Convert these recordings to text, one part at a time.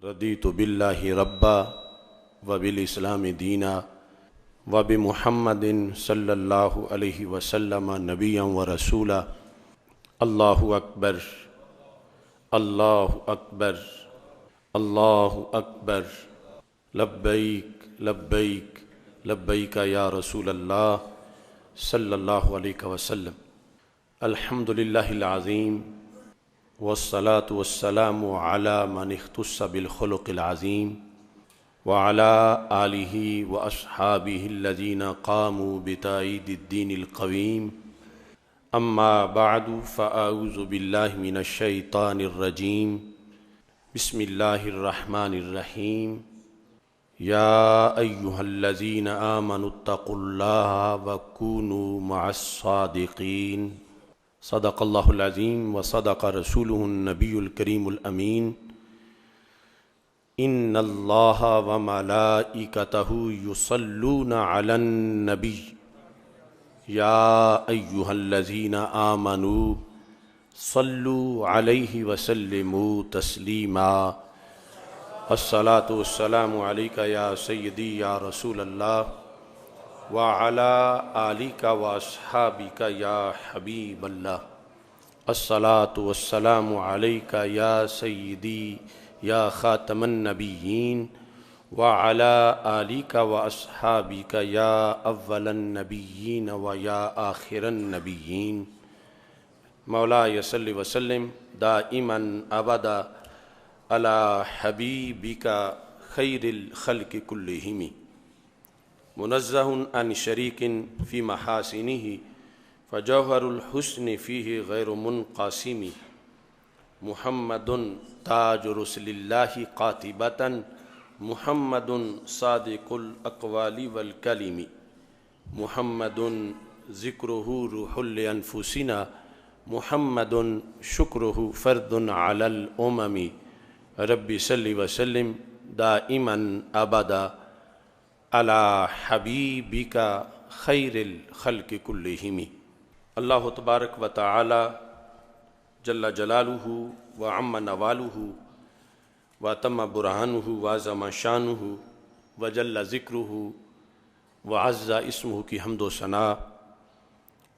رضیت باللہ ربا وبالاسلام دینا وبمحمد صلی اللہ علیہ وسلم نبیا ورسولا۔ اللہ اکبر، اللہ اکبر، اللہ اکبر، لبیک لبیک لبیک یا رسول اللہ صلی اللہ علیہ وسلم۔ الحمد للہ العظیم والصلاة والسلام علی من اختص بالخلق العظیم وعلى آلہ واصحابہ الذین قاموا بتأیید الدین القویم، اما بعد فاعوذ باللہ من الشیطان الرجیم، بسم اللہ الرحمن الرحیم۔ یا ایہا الذین آمنوا اتقوا اللہ وکونوا مع الصادقین۔ صدق اللہ العظیم وصدق رسولہ النبی الکریم الامین۔ ان اللہ وملائکتہ یصلون علی النبی یا ایہا الذین آمنوا صلوا علیہ وسلموا تسلیما۔ الصلاۃ والسلام علیک یا سیدی یا رسول اللہ وعلی آلک واصحابک یا حبیب اللہ۔ الصلاۃ والسلام علیک یا سیدی یا خاتم النبیین وعلی آلک واصحابک یا اول النبیین و یا آخر النبیین۔ مولاي صل وسلم دائما ابدا علی حبیبک خیر الخلق کلہم، منزہ عن شریک فی محاسنہ فجوہر الحسن فیہ غیر منقسم۔ محمد تاج رسل اللہ قاطبۃ، محمد صادق الاقوال والکلم، محمد ذکرہ روح لانفسنا، محمد شکرہ فرد علی الامم۔ رب صلی وسلم دائما ابدا علی حبیبک خیر الخلق کلہم۔ اللہ تبارک و تعالی جل جلالہ وعم نوالہ وتم برہانہ وعظم شانہ وجل ذکرہ وعز اسمہ کی حمد و ثنا،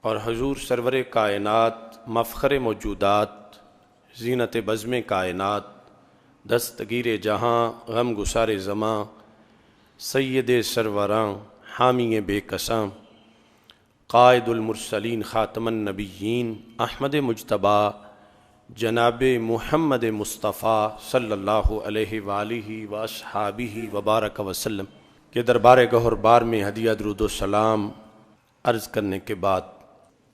اور حضور سرور کائنات، مفخر موجودات، زینت بزم کائنات، دستگیر جہاں، غم گسار زماں، سید سروراں، حامی بے کساں، قائد المرسلین، خاتم النبیین، احمد مجتبیٰ، جناب محمد مصطفیٰ صلی اللہ علیہ وآلہ واصحابہ وبارک وسلم کے دربار گہر بار میں ہدیہ درود و سلام عرض کرنے کے بعد،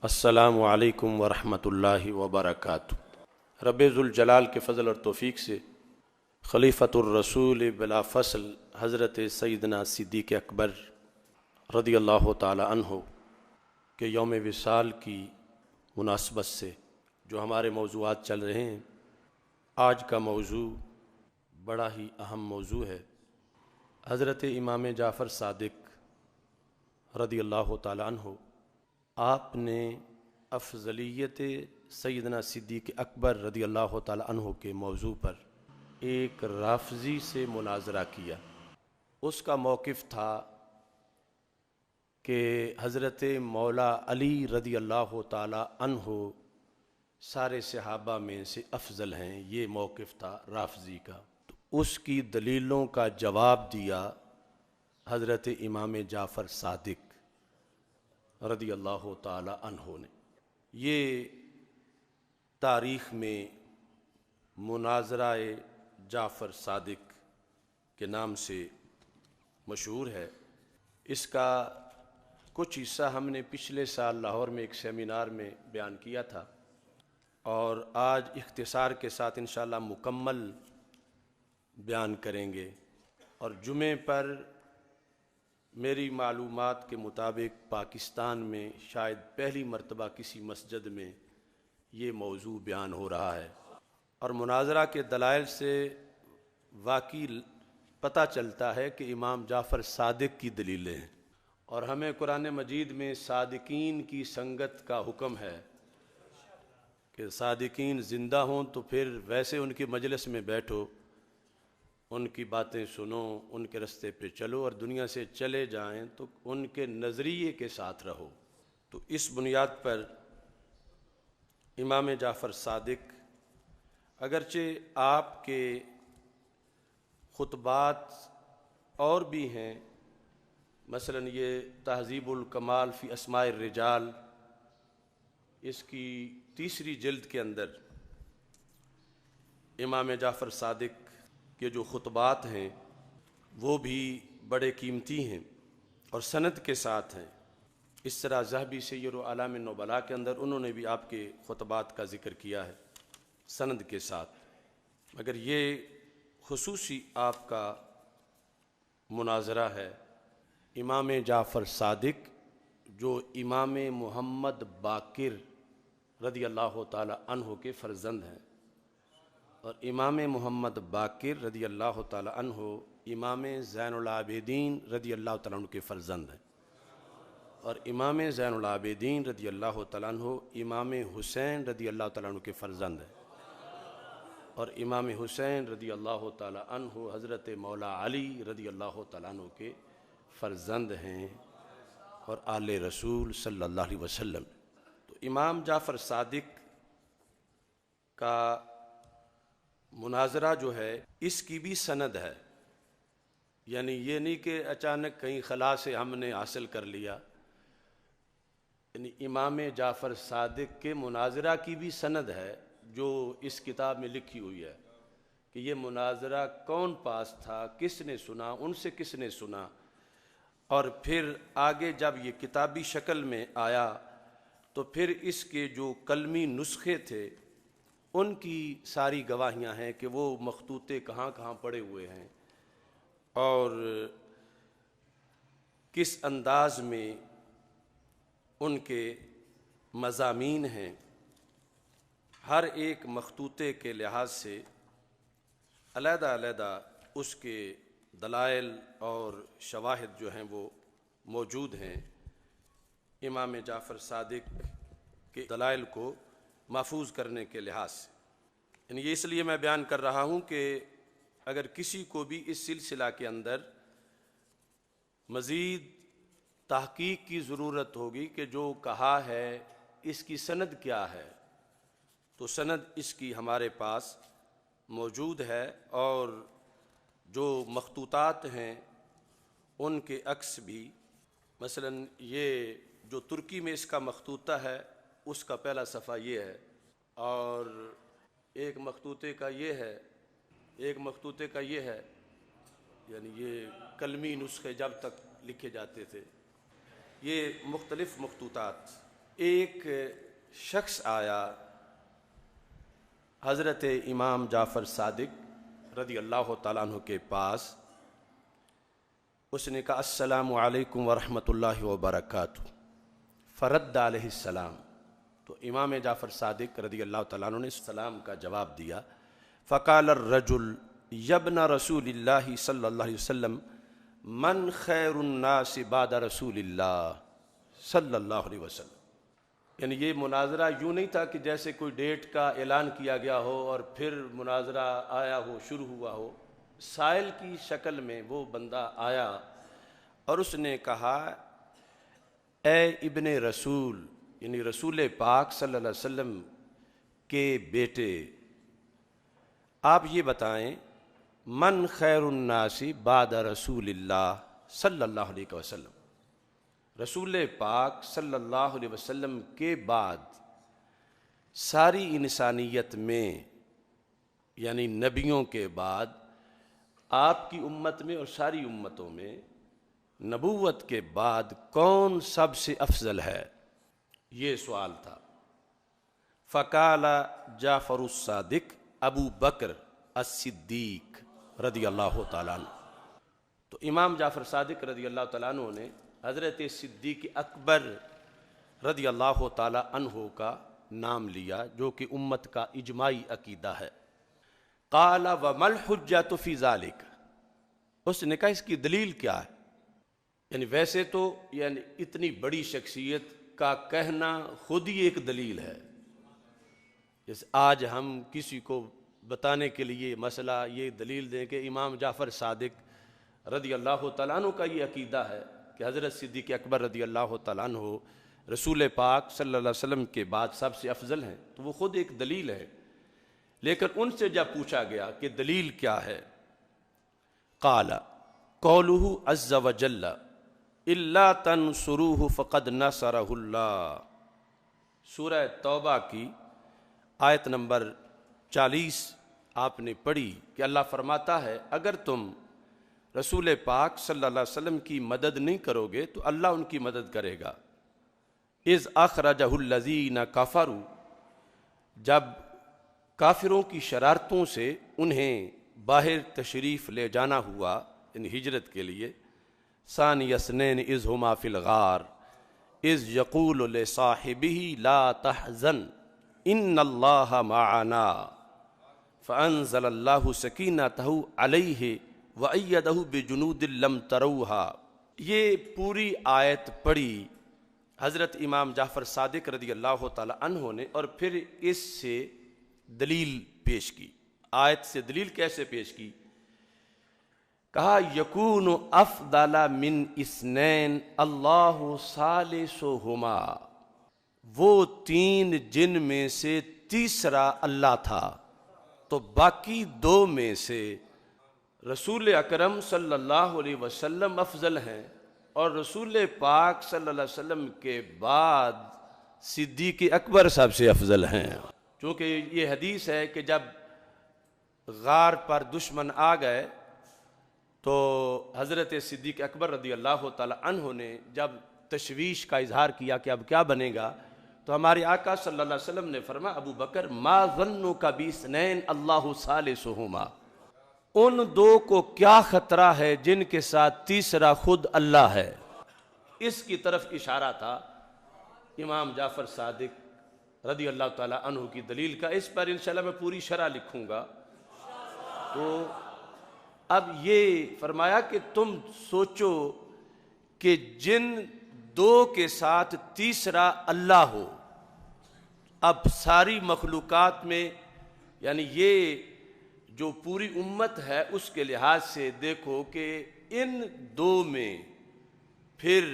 السلام علیکم ورحمۃ اللہ وبرکاتہ۔ رب ذوالجلال کے فضل اور توفیق سے خلیفۃ الرسول بلا فصل حضرت سیدنا صدیق اکبر رضی اللہ تعالی عنہ کے یوم وصال کی مناسبت سے جو ہمارے موضوعات چل رہے ہیں، آج کا موضوع بڑا ہی اہم موضوع ہے۔ حضرت امام جعفر صادق رضی اللہ تعالی عنہ، آپ نے افضلیت سیدنا صدیق اکبر رضی اللہ تعالی عنہ کے موضوع پر ایک رافضی سے مناظرہ کیا۔ اس کا موقف تھا کہ حضرت مولا علی رضی اللہ تعالی عنہ سارے صحابہ میں سے افضل ہیں، یہ موقف تھا رافضی کا۔ تو اس کی دلیلوں کا جواب دیا حضرت امام جعفر صادق رضی اللہ تعالی عنہ نے۔ یہ تاریخ میں مناظرہ جعفر صادق کے نام سے مشہور ہے۔ اس کا کچھ حصہ ہم نے پچھلے سال لاہور میں ایک سیمینار میں بیان کیا تھا، اور آج اختصار کے ساتھ انشاءاللہ مکمل بیان کریں گے۔ اور جمعے پر میری معلومات کے مطابق پاکستان میں شاید پہلی مرتبہ کسی مسجد میں یہ موضوع بیان ہو رہا ہے، اور مناظرہ کے دلائل سے واقعی پتہ چلتا ہے کہ امام جعفر صادق کی دلیلیں ہیں، اور ہمیں قرآن مجید میں صادقین کی سنگت کا حکم ہے کہ صادقین زندہ ہوں تو پھر ویسے ان کی مجلس میں بیٹھو، ان کی باتیں سنو، ان کے راستے پہ چلو، اور دنیا سے چلے جائیں تو ان کے نظریے کے ساتھ رہو۔ تو اس بنیاد پر امام جعفر صادق اگرچہ آپ کے خطبات اور بھی ہیں، مثلا یہ تہذیب الکمال فی اسماء الرجال، اس کی 3 جلد کے اندر امام جعفر صادق کے جو خطبات ہیں وہ بھی بڑے قیمتی ہیں اور سند کے ساتھ ہیں۔ اس طرح ذہبی سیر اعلام النبلاء کے اندر انہوں نے بھی آپ کے خطبات کا ذکر کیا ہے سند کے ساتھ، مگر یہ خصوصی آپ کا مناظرہ ہے امام جعفر صادق جو امام محمد باقر رضی اللہ تعالی عنہ کے فرزند ہیں، اور امام محمد باقر رضی اللہ تعالی عنہ امام زین العابدین رضی اللہ تعالیٰ عنہ کے فرزند ہیں، اور امام زین العابدین رضی اللہ تعالیٰ عنہ امام حسین رضی اللہ تعالیٰ عنہ کے فرزند ہیں، اور امام حسین رضی اللہ تعالیٰ عنہ حضرت مولا علی رضی اللہ تعالیٰ عنہ کے فرزند ہیں اور آل رسول صلی اللہ علیہ وسلم۔ تو امام جعفر صادق کا مناظرہ جو ہے اس کی بھی سند ہے، یعنی یہ نہیں کہ اچانک کہیں خلا سے ہم نے حاصل کر لیا، یعنی امام جعفر صادق کے مناظرہ کی بھی سند ہے جو اس کتاب میں لکھی ہوئی ہے کہ یہ مناظرہ کون پاس تھا، کس نے سنا، ان سے کس نے سنا، اور پھر آگے جب یہ کتابی شکل میں آیا تو پھر اس کے جو قلمی نسخے تھے ان کی ساری گواہیاں ہیں کہ وہ مخطوطے کہاں کہاں پڑے ہوئے ہیں اور کس انداز میں ان کے مضامین ہیں۔ ہر ایک مخطوطے کے لحاظ سے علیحدہ علیحدہ اس کے دلائل اور شواہد جو ہیں وہ موجود ہیں۔ امام جعفر صادق کے دلائل کو محفوظ کرنے کے لحاظ سے، یعنی یہ اس لیے میں بیان کر رہا ہوں کہ اگر کسی کو بھی اس سلسلہ کے اندر مزید تحقیق کی ضرورت ہوگی کہ جو کہا ہے اس کی سند کیا ہے، تو سند اس کی ہمارے پاس موجود ہے، اور جو مخطوطات ہیں ان کے عکس بھی، مثلا یہ جو ترکی میں اس کا مخطوطہ ہے اس کا پہلا صفحہ یہ ہے، اور ایک مخطوطے کا یہ ہے، ایک مخطوطے کا یہ ہے، یعنی یہ قلمی نسخے جب تک لکھے جاتے تھے، یہ مختلف مخطوطات۔ ایک شخص آیا حضرت امام جعفر صادق رضی اللہ تعالیٰ عنہ کے پاس، اس نے کہا السلام علیکم ورحمۃ اللہ وبرکاتہ، فرد علیہ السلام، تو امام جعفر صادق رضی اللہ تعالیٰ عنہ نے السلام کا جواب دیا، فقال الرجل یبن رسول اللہ صلی اللہ علیہ وسلم من خیر الناس بعد رسول اللہ صلی اللہ علیہ وسلم۔ یعنی یہ مناظرہ یوں نہیں تھا کہ جیسے کوئی ڈیٹ کا اعلان کیا گیا ہو اور پھر مناظرہ آیا ہو، شروع ہوا ہو، سائل کی شکل میں وہ بندہ آیا اور اس نے کہا اے ابن رسول، یعنی رسول پاک صلی اللہ علیہ وسلم کے بیٹے، آپ یہ بتائیں من خیر الناس بعد رسول اللہ صلی اللہ علیہ وسلم، رسول پاک صلی اللہ علیہ وسلم کے بعد ساری انسانیت میں، یعنی نبیوں کے بعد آپ کی امت میں اور ساری امتوں میں نبوت کے بعد کون سب سے افضل ہے، یہ سوال تھا۔ فقال جعفر الصادق ابو بکر الصدیق رضی اللہ تعالیٰ عنہ، تو امام جعفر صادق رضی اللہ تعالیٰ عنہ نے حضرت صدیق اکبر رضی اللہ تعالیٰ عنہ کا نام لیا، جو کہ امت کا اجماعی عقیدہ ہے۔ قال وما الحجۃ فی ذلک، اس نے کہا اس کی دلیل کیا ہے؟ یعنی ویسے تو یعنی اتنی بڑی شخصیت کا کہنا خود ہی ایک دلیل ہے، جیسے آج ہم کسی کو بتانے کے لیے مسئلہ یہ دلیل دیں کہ امام جعفر صادق رضی اللہ تعالیٰ عنہ کا یہ عقیدہ ہے کہ حضرت صدیق اکبر رضی اللہ تعالیٰ عنہ رسول پاک صلی اللہ علیہ وسلم کے بعد سب سے افضل ہیں، تو وہ خود ایک دلیل ہے۔ لیکن ان سے جب پوچھا گیا کہ دلیل کیا ہے، قال قولہ عز وجل الا تنصروہ فقد نصرہ اللہ، سورہ توبہ کی آیت نمبر 40 آپ نے پڑھی کہ اللہ فرماتا ہے اگر تم رسول پاک صلی اللہ علیہ وسلم کی مدد نہیں کرو گے تو اللہ ان کی مدد کرے گا۔ اذ اخرجہ الذین کفروا، جب کافروں کی شرارتوں سے انہیں باہر تشریف لے جانا ہوا ان ہجرت کے لیے، ثانی اثنین اذ ہما فی الغار اذ یقول لصاحبہ لا تحزن ان اللہ معنا فانزل اللہ سکینتہ علیہ وأیدہ بجنود لم تروہا۔ یہ پوری آیت پڑھی حضرت امام جعفر صادق رضی اللہ تعالی عنہ نے، اور پھر اس سے دلیل پیش کی۔ آیت سے دلیل کیسے پیش کی؟ کہا یکون افضل من اثنین اللہ ثالثہما، وہ تین جن میں سے تیسرا اللہ تھا، تو باقی دو میں سے رسول اکرم صلی اللہ علیہ وسلم افضل ہیں، اور رسول پاک صلی اللہ علیہ وسلم کے بعد صدیق اکبر سب سے افضل ہیں۔ چونکہ یہ حدیث ہے کہ جب غار پر دشمن آ گئے تو حضرت صدیق اکبر رضی اللہ تعالی عنہ نے جب تشویش کا اظہار کیا کہ اب کیا بنے گا، تو ہمارے آقا صلی اللہ علیہ وسلم نے فرمایا ابو بکر ما ظنک باثنین اللہ ثالثہما، ان دو کو کیا خطرہ ہے جن کے ساتھ تیسرا خود اللہ ہے۔ اس کی طرف اشارہ تھا امام جعفر صادق رضی اللہ تعالی عنہ کی دلیل کا۔ اس پر انشاءاللہ میں پوری شرح لکھوں گا۔ تو اب یہ فرمایا کہ تم سوچو کہ جن دو کے ساتھ تیسرا اللہ ہو، اب ساری مخلوقات میں یعنی یہ جو پوری امت ہے اس کے لحاظ سے دیکھو کہ ان دو میں پھر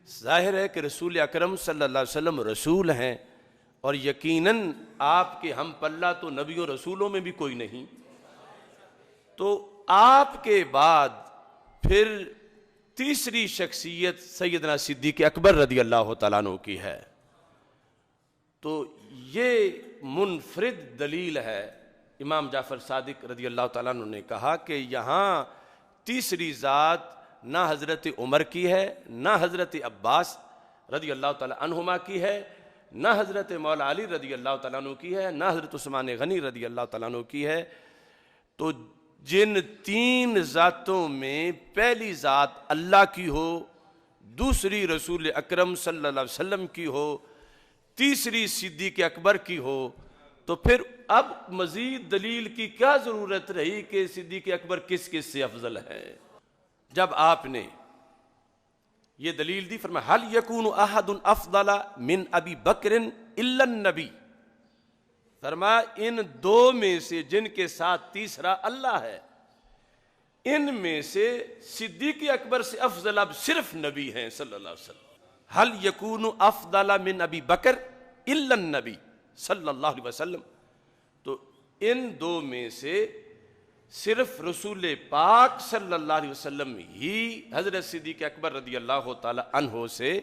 ظاہر ہے کہ رسول اکرم صلی اللہ علیہ وسلم رسول ہیں، اور یقیناً آپ کے ہم پلہ تو نبی و رسولوں میں بھی کوئی نہیں، تو آپ کے بعد پھر تیسری شخصیت سیدنا صدیق اکبر رضی اللہ تعالیٰ عنہ کی ہے۔ تو یہ منفرد دلیل ہے۔ امام جعفر صادق رضی اللہ تعالیٰ عنہ نے کہا کہ یہاں تیسری ذات نہ حضرت عمر کی ہے، نہ حضرت عباس رضی اللہ تعالیٰ عنہما کی ہے، نہ حضرت مولا علی رضی اللہ تعالیٰ عنہ کی ہے، نہ حضرت عثمان غنی رضی اللہ تعالیٰ عنہ کی ہے۔ تو جن تین ذاتوں میں پہلی ذات اللہ کی ہو، دوسری رسول اکرم صلی اللہ علیہ وسلم کی ہو، تیسری صدیق اکبر کی ہو، تو پھر اب مزید دلیل کی کیا ضرورت رہی کہ صدیق اکبر کس کس سے افضل ہے؟ جب آپ نے یہ دلیل دی فرمایا حل یکون احد افضل من ابی بکر الا النبی، فرمایا ان دو میں سے جن کے ساتھ تیسرا اللہ ہے، ان میں سے صدیق اکبر سے افضل اب صرف نبی ہیں صلی اللہ علیہ وسلم۔ حل یکون افضل من ابی بکر الا النبی صلی اللہ علیہ وسلم، تو ان دو میں سے صرف رسول پاک صلی اللہ علیہ وسلم ہی حضرت صدیق اکبر رضی اللہ تعالی عنہ سے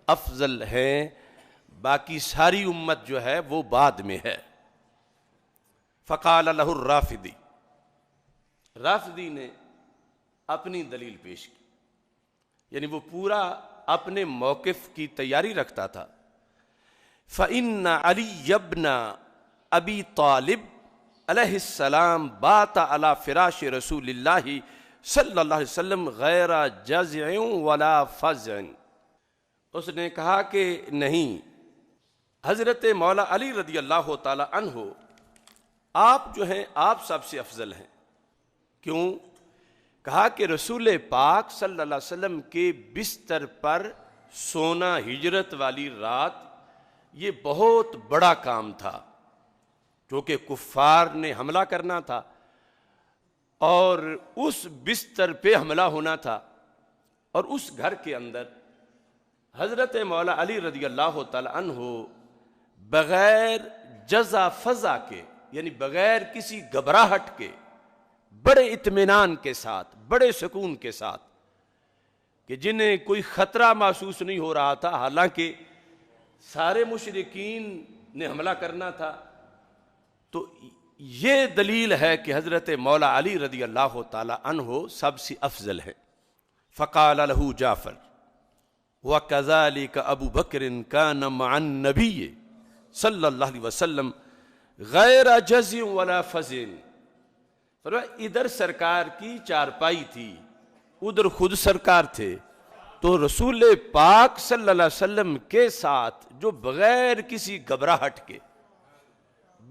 افضل ہیں، باقی ساری امت جو ہے وہ بعد میں ہے۔ فقال لہ الرافدی، رافدی نے اپنی دلیل پیش کی، یعنی وہ پورا اپنے موقف کی تیاری رکھتا تھا۔ فإن علی ابن ابی طالب علیہ السلام بات علی فراش رسول اللہ صلی اللہ علیہ وسلم غیر جزع ولا فزع، اس نے کہا کہ نہیں، حضرت مولا علی رضی اللہ تعالی عنہ آپ جو ہیں آپ سب سے افضل ہیں۔ کیوں؟ کہا کہ رسول پاک صلی اللہ علیہ وسلم کے بستر پر سونا ہجرت والی رات یہ بہت بڑا کام تھا، چونکہ کفار نے حملہ کرنا تھا اور اس بستر پہ حملہ ہونا تھا، اور اس گھر کے اندر حضرت مولا علی رضی اللہ تعالی عنہ بغیر جزا فضا کے، یعنی بغیر کسی گھبراہٹ کے، بڑے اطمینان کے ساتھ، بڑے سکون کے ساتھ، کہ جنہیں کوئی خطرہ محسوس نہیں ہو رہا تھا، حالانکہ سارے مشرکین نے حملہ کرنا تھا. تو یہ دلیل ہے کہ حضرت مولا علی رضی اللہ تعالی عنہ سب سے افضل ہے. فقال له جعفر وَكَذَلِكَ ابو بکر كَانَ مع النبی صلی اللہ علیہ وسلم غیر جزع ولا فزع. ادھر سرکار کی چارپائی تھی، ادھر خود سرکار تھے، تو رسول پاک صلی اللہ علیہ وسلم کے ساتھ جو بغیر کسی گھبراہٹ کے،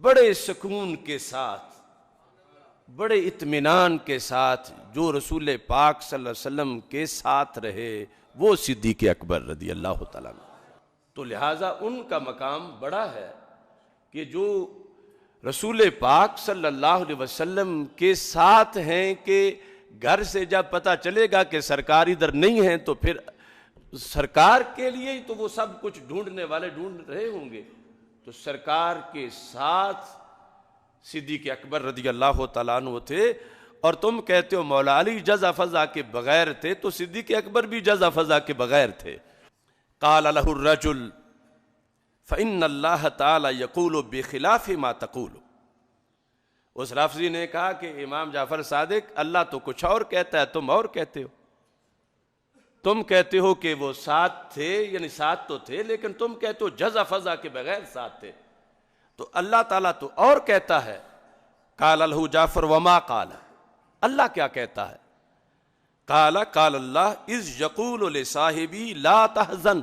بڑے سکون کے ساتھ، بڑے اطمینان کے ساتھ جو رسول پاک صلی اللہ علیہ وسلم کے ساتھ رہے، وہ صدیق اکبر رضی اللہ تعالیٰ عنہ. تو لہٰذا ان کا مقام بڑا ہے کہ جو رسول پاک صلی اللہ علیہ وسلم کے ساتھ ہیں، کہ گھر سے جب پتہ چلے گا کہ سرکار ادھر نہیں ہیں تو پھر سرکار کے لیے ہی تو وہ سب کچھ ڈھونڈنے والے ڈھونڈ رہے ہوں گے. تو سرکار کے ساتھ صدیق اکبر رضی اللہ تعالیٰ عنہ تھے، اور تم کہتے ہو مولا علی جزا فضا کے بغیر تھے، تو صدیق اکبر بھی جزا فضا کے بغیر تھے. قال له الرجل فإن اللہ تعالی یقول بخلاف ما تقول. اس رافضی نے کہا کہ امام جعفر صادق، اللہ تو کچھ اور کہتا ہے، تم اور کہتے ہو. تم کہتے ہو کہ وہ ساتھ تھے، یعنی ساتھ تو تھے، لیکن تم کہتے ہو جزا فضا کے بغیر ساتھ تھے، تو اللہ تعالیٰ تو اور کہتا ہے. قال له جعفر وما قال، اللہ کیا کہتا ہے؟ قال قال اللہ اذ یقول لصاحبی لا تحزن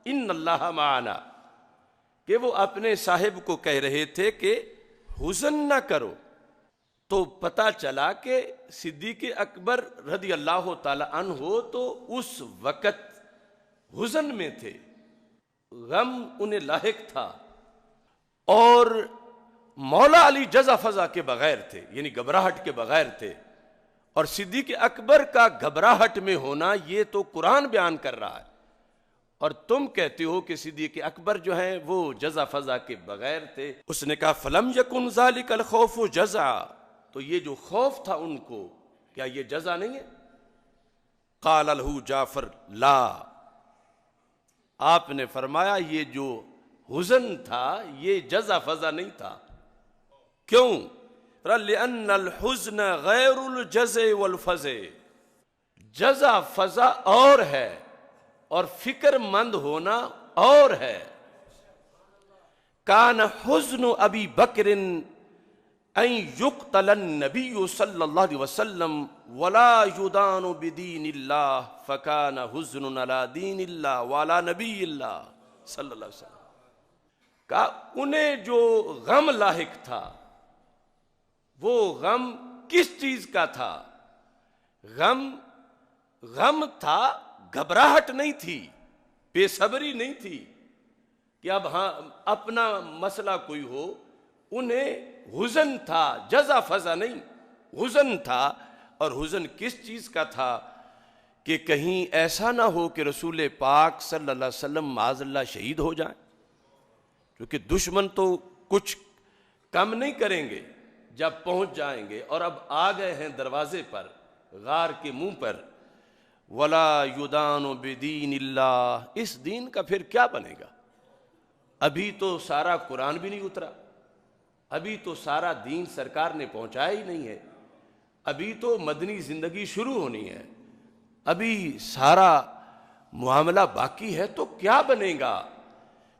ان اللہ معنا، کہ وہ اپنے صاحب کو کہہ رہے تھے کہ حزن نہ کرو. تو پتہ چلا کہ صدیق اکبر رضی اللہ تعالی عنہ تو اس وقت حزن میں تھے، غم انہیں لاحق تھا، اور مولا علی جزا فضا کے بغیر تھے، یعنی گھبراہٹ کے بغیر تھے. اور صدیق اکبر کا گھبراہٹ میں ہونا یہ تو قرآن بیان کر رہا ہے، اور تم کہتے ہو کہ صدیق اکبر جو ہیں وہ جزا فضا کے بغیر تھے. اس نے کہا فلم یکن ذالک الخوف جزا، تو یہ جو خوف تھا ان کو، کیا یہ جزا نہیں ہے؟ قال له جعفر لا، آپ نے فرمایا یہ جو حزن تھا یہ جزا فضا نہیں تھا. کیوں؟ لأن الحزن غیر الجزع والفزع، جزا فضا اور ہے اور فکر مند ہونا اور ہے. کان حزن ابی بکر ان یقتل النبی صلی اللہ علیہ وسلم ولا یدان بدین اللہ فکان حزن علی دین اللہ وعلی نبی اللہ صلی اللہ علیہ وسلم. کہا انہیں جو غم لاحق تھا، وہ غم کس چیز کا تھا؟ غم تھا، گھبراہٹ نہیں تھی، بے صبری نہیں تھی کہ اب ہاں اپنا مسئلہ کوئی ہو. انہیں حزن تھا، جزا فضا نہیں، حزن تھا. اور حزن کس چیز کا تھا؟ کہ کہیں ایسا نہ ہو کہ رسول پاک صلی اللہ علیہ وسلم معاذ اللہ شہید ہو جائیں، کیونکہ دشمن تو کچھ کم نہیں کریں گے جب پہنچ جائیں گے. اور اب آ گئے ہیں دروازے پر، غار کے منہ پر. ولا یدان بدین اللہ، اس دین کا پھر کیا بنے گا؟ ابھی تو سارا قرآن بھی نہیں اترا، ابھی تو سارا دین سرکار نے پہنچایا ہی نہیں ہے، ابھی تو مدنی زندگی شروع ہونی ہے، ابھی سارا معاملہ باقی ہے، تو کیا بنے گا؟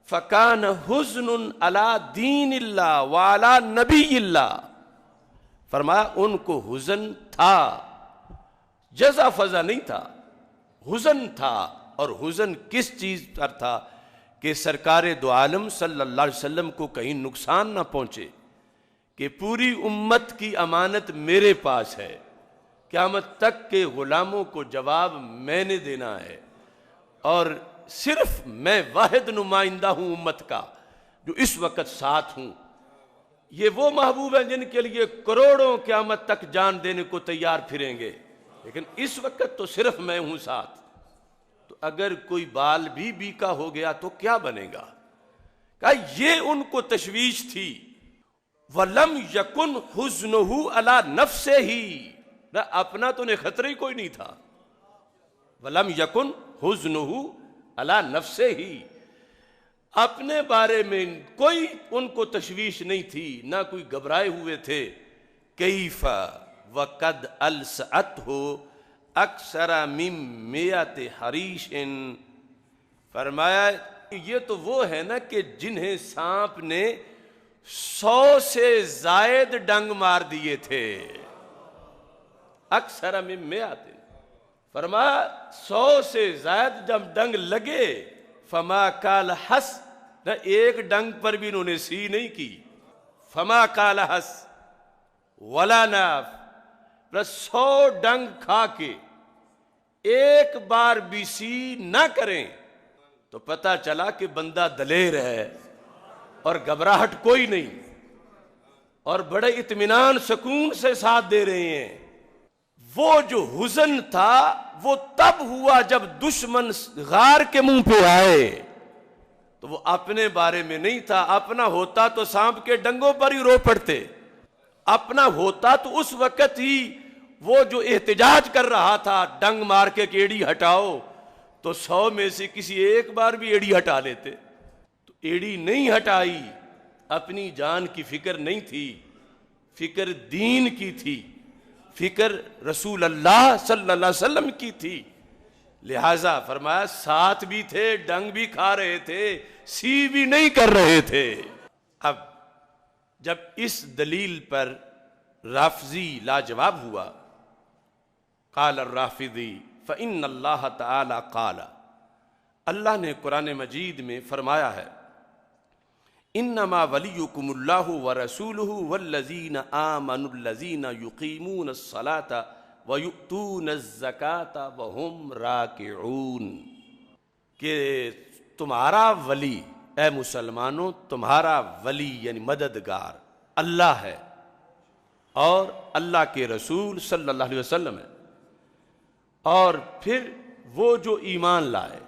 فکان حزن علی دین اللہ وعلی نبی اللہ. فرمایا ان کو حزن تھا، جزا فضا نہیں تھا، حزن تھا. اور حزن کس چیز پر تھا؟ کہ سرکار دو عالم صلی اللہ علیہ وسلم کو کہیں نقصان نہ پہنچے، کہ پوری امت کی امانت میرے پاس ہے، قیامت تک کے غلاموں کو جواب میں نے دینا ہے، اور صرف میں واحد نمائندہ ہوں امت کا جو اس وقت ساتھ ہوں. یہ وہ محبوب ہیں جن کے لیے کروڑوں قیامت تک جان دینے کو تیار پھریں گے، لیکن اس وقت تو صرف میں ہوں ساتھ۔ تو اگر کوئی بال بھی بیکا ہو گیا تو کیا بنے گا؟ کہا یہ ان کو تشویش تھی۔ وَلَمْ يَكُنْ حُزْنُهُ عَلَى نَفْسِهِ، نہ اپنا تو انہیں خطرہ ہی کوئی نہیں تھا۔ وَلَمْ يَكُنْ حُزْنُهُ عَلَى نَفْسِهِ، اپنے بارے میں کوئی ان کو تشویش نہیں تھی، نہ کوئی گھبرائے ہوئے تھے۔ كَيْفَ وَقَدْ أَلْسَعَتْهُ أَكْثَرَ مِن مِّئَةِ حَرِيشٍ، فرمایا یہ تو وہ ہے نا کہ جنہیں سانپ نے 100 سے زائد ڈنگ مار دیے تھے۔ اکثر من مئات، فرمایا 100 سے زائد جب ڈنگ لگے، فما کال حس، نہ ایک ڈنگ پر بھی انہوں نے سی نہیں کی۔ فما کال حس ولا ناف، 100 ڈنگ کھا کے ایک بار بھی سی نہ کریں تو پتہ چلا کہ بندہ دلیر ہے اور گھبراہٹ کوئی نہیں، اور بڑے اطمینان سکون سے ساتھ دے رہے ہیں۔ وہ جو حزن تھا وہ تب ہوا جب دشمن غار کے منہ پہ آئے، تو وہ اپنے بارے میں نہیں تھا۔ اپنا ہوتا تو سانپ کے ڈنگوں پر ہی رو پڑتے، اپنا ہوتا تو اس وقت ہی وہ جو احتجاج کر رہا تھا ڈنگ مار کے کہ ایڑی ہٹاؤ، تو 100 میں سے کسی ایک بار بھی ایڑی ہٹا لیتے۔ تو ایڑی نہیں ہٹائی، اپنی جان کی فکر نہیں تھی، فکر دین کی تھی، فکر رسول اللہ صلی اللہ علیہ وسلم کی تھی۔ لہٰذا فرمایا ساتھ بھی تھے، ڈنگ بھی کھا رہے تھے، سی بھی نہیں کر رہے تھے۔ اب جب اس دلیل پر رافضی لاجواب ہوا، قال الرافضی فإن اللہ تعالی قال، اللہ نے قرآن مجید میں فرمایا ہے انما ولیکم اللہ ورسولہ والذین آمنوا الذین یقیمون الصلاة ویؤتون الزکاة وہم راکعون، کہ تمہارا ولی، اے مسلمانوں تمہارا ولی یعنی مددگار اللہ ہے اور اللہ کے رسول صلی اللہ علیہ وسلم ہے، اور پھر وہ جو ایمان لائے،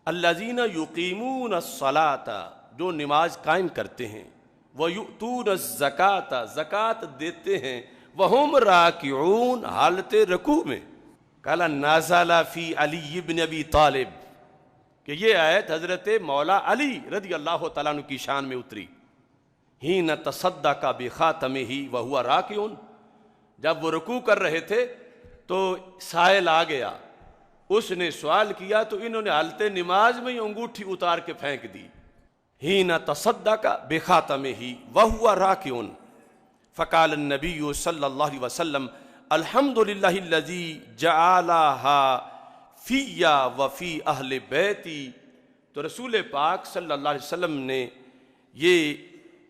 الذین یقیمون الصلاۃ، جو نماز قائم کرتے ہیں، ویؤتون الزکاۃ، زکوٰۃ دیتے ہیں، وہم راکعون، حالت رکوع میں۔ قال نازل فی علی بن ابی طالب، کہ یہ آیت حضرت مولا علی رضی اللہ تعالیٰ عنہ کی شان میں اتری۔ حین تصدق بخاتمہ وہو راکع، جب وہ رکوع کر رہے تھے تو سائل آ گیا، اس نے سوال کیا تو انہوں نے حالت نماز میں ہی انگوٹھی اتار کے پھینک دی۔ حین تصدق بخاتمہ وہو راکع، فقال النبی صلی اللہ علیہ وسلم الحمد للہ الذی جعلہا فی وفی اہل بیتی، تو رسول پاک صلی اللہ علیہ وسلم نے یہ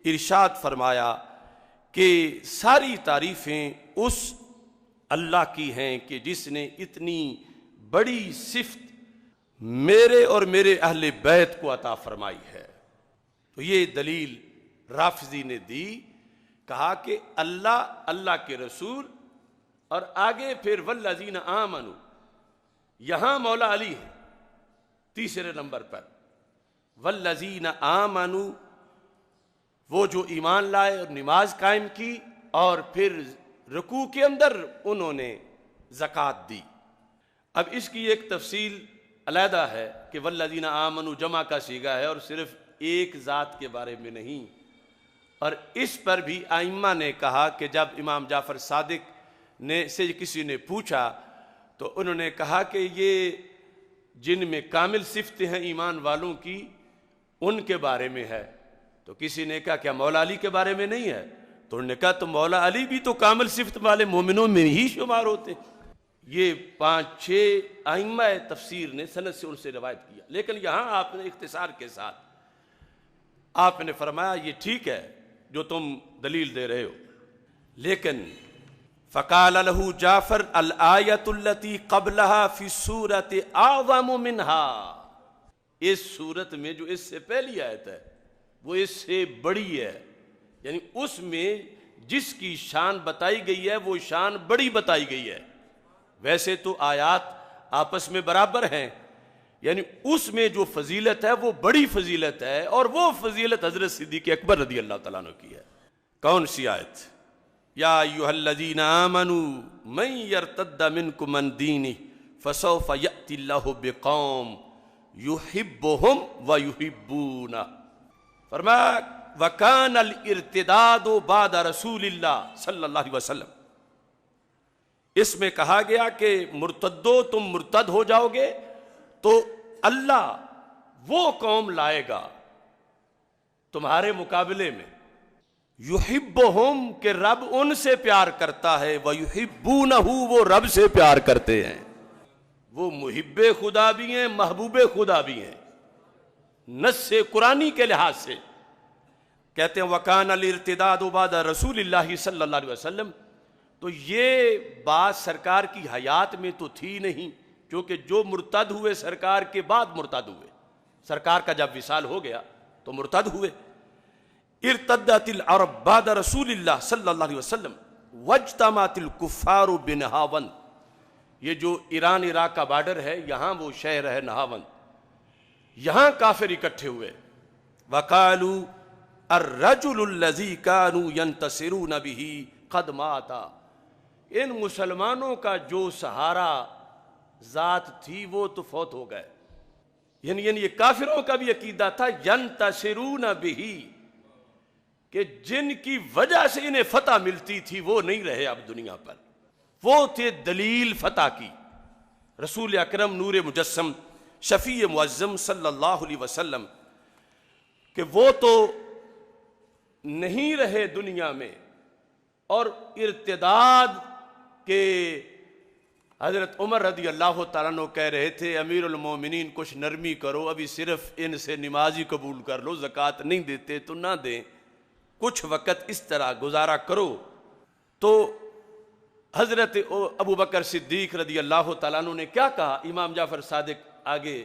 ارشاد فرمایا کہ ساری تعریفیں اس اللہ کی ہیں کہ جس نے اتنی بڑی صفت میرے اور میرے اہل بیت کو عطا فرمائی ہے۔ تو یہ دلیل رافضی نے دی، کہا کہ اللہ کے رسول، اور آگے پھر والذین آمنوا، یہاں مولا علی ہے تیسرے نمبر پر، والذین آمنوا، وہ جو ایمان لائے اور نماز قائم کی، اور پھر رکوع کے اندر انہوں نے زکوٰۃ دی۔ اب اس کی ایک تفصیل علیحدہ ہے کہ والذین آمنوا جمع کا صیغہ ہے اور صرف ایک ذات کے بارے میں نہیں، اور اس پر بھی ائمہ نے کہا کہ جب امام جعفر صادق نے سے کسی نے پوچھا تو انہوں نے کہا کہ یہ جن میں کامل صفتیں ہیں ایمان والوں کی ان کے بارے میں ہے، تو کسی نے کہا کیا مولا علی کے بارے میں نہیں ہے؟ تو انہوں نے کہا تو مولا علی بھی تو کامل صفت والے مومنوں میں ہی شمار ہوتے۔ یہ 5-6 ائمہ تفسیر نے سند سے ان سے روایت کیا، لیکن یہاں آپ نے اختصار کے ساتھ آپ نے فرمایا یہ ٹھیک ہے جو تم دلیل دے رہے ہو، لیکن فقال له جعفر الآیۃ التي قبلها فی السورۃ اعظم منها، اس سورت میں جو اس سے پہلی آیت ہے وہ اس سے بڑی ہے، یعنی اس میں جس کی شان بتائی گئی ہے وہ شان بڑی بتائی گئی ہے. ویسے تو آیات آپس میں برابر ہیں، یعنی اس میں جو فضیلت ہے وہ بڑی فضیلت ہے، اور وہ فضیلت حضرت صدیق اکبر رضی اللہ تعالیٰ عنہ کی ہے. کون سی آیت؟ یا ایھا الذین آمنوا من یرتد منکم عن دینہ فسوف یأتی اللہ بقوم یحبہم ویحبونہ. فرمایا وکان الارتداد بعد رسول اللہ صلی اللہ علیہ وسلم. اس میں کہا گیا کہ مرتدو تم مرتد ہو جاؤ گے تو اللہ وہ قوم لائے گا تمہارے مقابلے میں، یحبہم کہ رب ان سے پیار کرتا ہے، ویحبونہ وہ رب سے پیار کرتے ہیں. وہ محب خدا بھی ہیں، محبوب خدا بھی ہیں نص قرآنی کے لحاظ سے. کہتے ہیں وکان الارتداد بعد رسول اللہ صلی اللہ علیہ وسلم. تو یہ بات سرکار کی حیات میں تو تھی نہیں، کیونکہ جو مرتد ہوئے سرکار کے بعد مرتد ہوئے، سرکار کا جب وصال ہو گیا تو مرتد ہوئے. ارتدت العرب بعد رسول اللہ صلی اللہ علیہ وسلم واجتمعت الکفار بنہاوند. یہ جو ایران عراق کا بارڈر ہے، یہاں وہ شہر ہے نہاوند، یہاں کافر اکٹھے ہوئے. وقالوا الرجل الذی كانوا ينتصرون به قد مات. ان مسلمانوں کا جو سہارا ذات تھی وہ تو فوت ہو گئے. یعنی یہ کافروں کا بھی عقیدہ تھا ینتصرون به، کہ جن کی وجہ سے انہیں فتح ملتی تھی وہ نہیں رہے اب دنیا پر. وہ تھے دلیل فتح کی، رسول اکرم نور مجسم شفیع معظم صلی اللہ علیہ وسلم، کہ وہ تو نہیں رہے دنیا میں. اور ارتداد کے حضرت عمر رضی اللہ تعالیٰ عنہ کہہ رہے تھے امیر المومنین کچھ نرمی کرو، ابھی صرف ان سے نمازی قبول کر لو، زکوٰۃ نہیں دیتے تو نہ دیں، کچھ وقت اس طرح گزارا کرو. تو حضرت ابو بکر صدیق رضی اللہ تعالیٰ عنہ نے کیا کہا؟ امام جعفر صادق آگے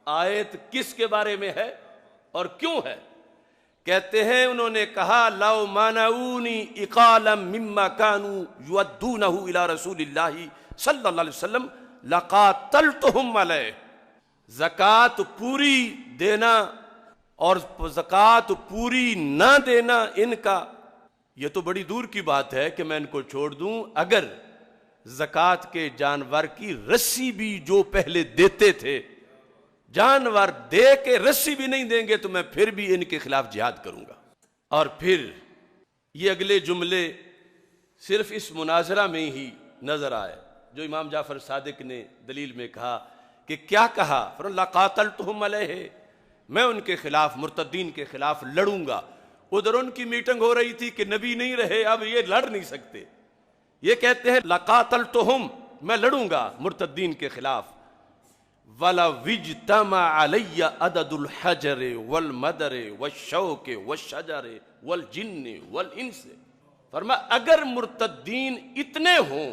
آیت کس کے بارے میں ہے اور کیوں ہے؟ کہتے ہیں انہوں نے کہا لو مانعونی اقالا مما كانوا يؤدونه الى رسول اللہ صلی اللہ علیہ وسلم لقاتلتهم علیہ. زکوٰۃ پوری دینا اور زکوٰۃ پوری نہ دینا ان کا، یہ تو بڑی دور کی بات ہے کہ میں ان کو چھوڑ دوں. اگر زکوٰۃ کے جانور کی رسی بھی جو پہلے دیتے تھے، جانور دے کے رسی بھی نہیں دیں گے تو میں پھر بھی ان کے خلاف جہاد کروں گا. اور پھر یہ اگلے جملے صرف اس مناظرہ میں ہی نظر آئے جو امام جعفر صادق نے دلیل میں کہا کہ کیا کہا؟ لَقَاتَلْتُهُمْ عَلَيْهِ، میں ان کے خلاف، مرتدین کے خلاف لڑوں گا. ادھر ان کی میٹنگ ہو رہی تھی کہ نبی نہیں رہے، اب یہ لڑ نہیں سکتے. یہ کہتے ہیں لَقَاتَلْتُهُمْ، میں لڑوں گا مرتدین کے خلاف. وَلَوْ اجْتَمَعَ عَلَيَّ عَدَدُ الْحَجَرِ وَالْمَدَرِ وَالشَّوْكِ وَالشَّجَرِ وَالْجِنِّ وَالْإِنسِ. فرمایا اگر مرتدین اتنے ہوں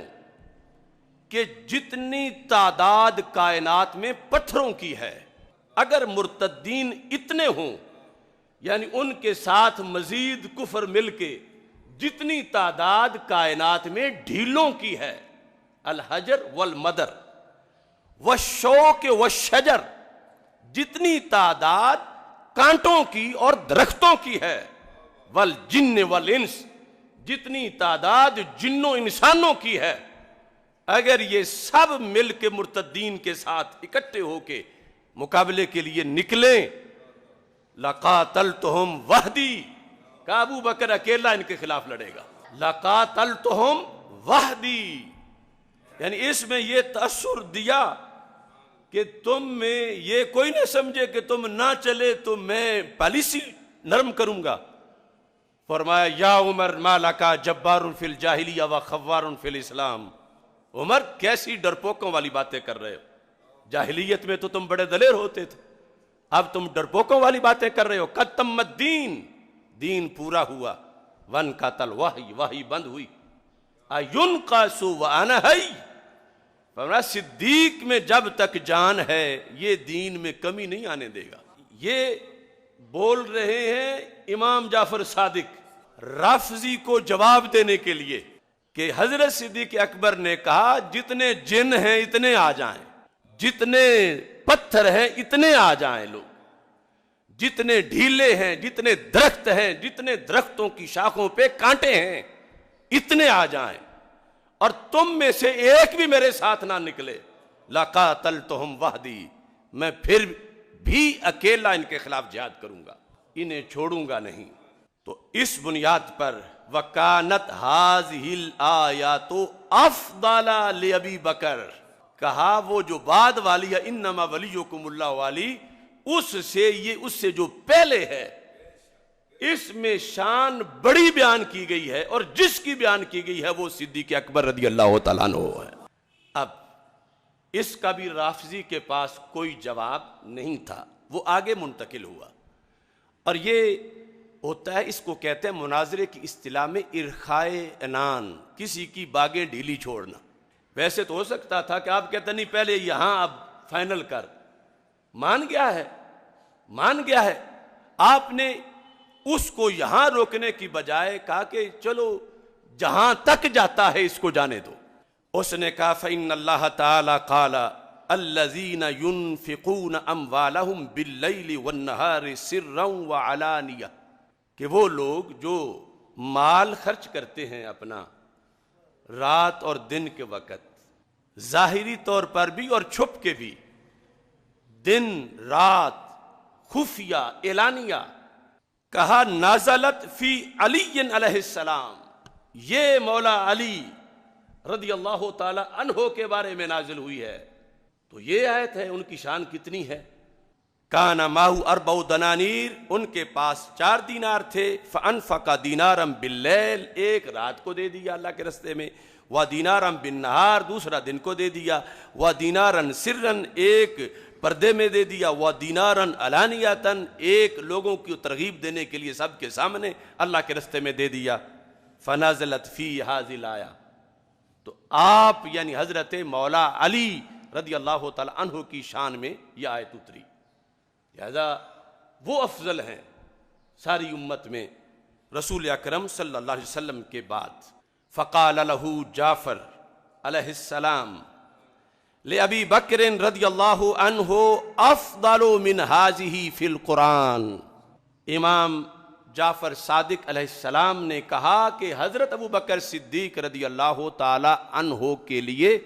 کہ جتنی تعداد کائنات میں پتھروں کی ہے، اگر مرتدین اتنے ہوں یعنی ان کے ساتھ مزید کفر مل کے جتنی تعداد کائنات میں ڈھیلوں کی ہے، الحجر والمدر والشوک والشجر، جتنی تعداد کانٹوں کی اور درختوں کی ہے، والجن والانس، جتنی تعداد جنوں انسانوں کی ہے، اگر یہ سب مل کے مرتدین کے ساتھ اکٹھے ہو کے مقابلے کے لیے نکلیں، لَقَاتَلْتُهُمْ وَحْدِي، کہ ابو بکر اکیلا ان کے خلاف لڑے گا. لَقَاتَلْتُهُمْ وَحْدِي، یعنی اس میں یہ تأثر دیا کہ تم میں یہ کوئی نہ سمجھے کہ تم نہ چلے تو میں پالیسی نرم کروں گا. فرمایا یا عمر ما لکا جبار فی الجاہلیہ و خوار فی الاسلام. عمر کیسی ڈرپوکوں والی باتیں کر رہے ہو؟ جاہلیت میں تو تم بڑے دلیر ہوتے تھے، اب تم ڈرپوکوں والی باتیں کر رہے ہو. قد تم الدین، دین پورا ہوا. ون قتل وحی، وحی بند ہوئی. اینقص وانا حی، فرمایا صدیق میں جب تک جان ہے یہ دین میں کمی نہیں آنے دے گا. یہ بول رہے ہیں امام جعفر صادق رافضی کو جواب دینے کے لیے کہ حضرت صدیق اکبر نے کہا جتنے جن ہیں اتنے آ جائیں، جتنے پتھر ہیں اتنے آ جائیں، لوگ جتنے ڈھیلے ہیں، جتنے درخت ہیں، جتنے درختوں کی شاخوں پہ کانٹے ہیں اتنے آ جائیں، اور تم میں سے ایک بھی میرے ساتھ نہ نکلے لَقَاتَلْتُهُمْ وَحْدِي، میں پھر بھی اکیلا ان کے خلاف جہاد کروں گا، انہیں چھوڑوں گا نہیں۔ تو اس بنیاد پر وَكَانَتْ هَٰذِهِ الْآيَاتُ أَفْضَلَ لِأَبِي بکر، کہا وہ جو بعد والی ہے انما ولیکم اللہ والی، اس سے جو پہلے ہے اس میں شان بڑی بیان کی گئی ہے، اور جس کی بیان کی گئی ہے وہ صدیق اکبر رضی اللہ تعالیٰ عنہ ہے۔ اب اس کا بھی رافضی کے پاس کوئی جواب نہیں تھا، وہ آگے منتقل ہوا، اور یہ ہوتا ہے، اس کو کہتے ہیں مناظرے کی اصطلاح میں ارخائے عنان، کسی کی باغیں ڈھیلی چھوڑنا۔ ویسے تو ہو سکتا تھا کہ آپ کہتے نہیں پہلے یہاں اب فائنل کر، مان گیا ہے، آپ نے اس کو یہاں روکنے کی بجائے کہا کہ چلو جہاں تک جاتا ہے اس کو جانے دو۔ اس نے کہا فَإِنَّ اللَّهَ تَعَالَى قَالَ الَّذِينَ يُنْفِقُونَ أَمْوَالَهُمْ بِاللَّيْلِ وَالنَّهَارِ سِرًّا وَعَلَانِيَةً، کہ وہ لوگ جو مال خرچ کرتے ہیں اپنا رات اور دن کے وقت، ظاہری طور پر بھی اور چھپ کے بھی، دن رات، خفیہ اعلانیہ، کہا نازلت فی علی علیہ السلام، یہ مولا علی رضی اللہ تعالی عنہ کے بارے میں نازل ہوئی ہے۔ تو یہ آیت ہے، ان کی شان کتنی ہے۔ کان ماہو 4 دنانیر، ان کے پاس 4 دینار تھے، فانفق دینارا باللیل، ایک رات کو دے دیا اللہ کے راستے میں، ودینارا بالنہار، دوسرا دن کو دے دیا، ودینارا سرا، ایک پردے میں دے دیا، ودینارا علانیۃ، ایک لوگوں کی ترغیب دینے کے لیے سب کے سامنے اللہ کے راستے میں دے دیا۔ فنازلت فی ھذہ الآیہ، تو آپ یعنی حضرت مولا علی رضی اللہ تعالی عنہ کی شان میں یہ آیت اتری، لہذا وہ افضل ہیں ساری امت میں رسول اکرم صلی اللہ علیہ وسلم کے بعد۔ فقال له جعفر علیہ السلام لأبی بکر رضی اللہ عنہ افضل من هذه فی القرآن، امام جعفر صادق علیہ السلام نے کہا کہ حضرت ابو بکر صدیق رضی اللہ تعالی عنہ کے لیے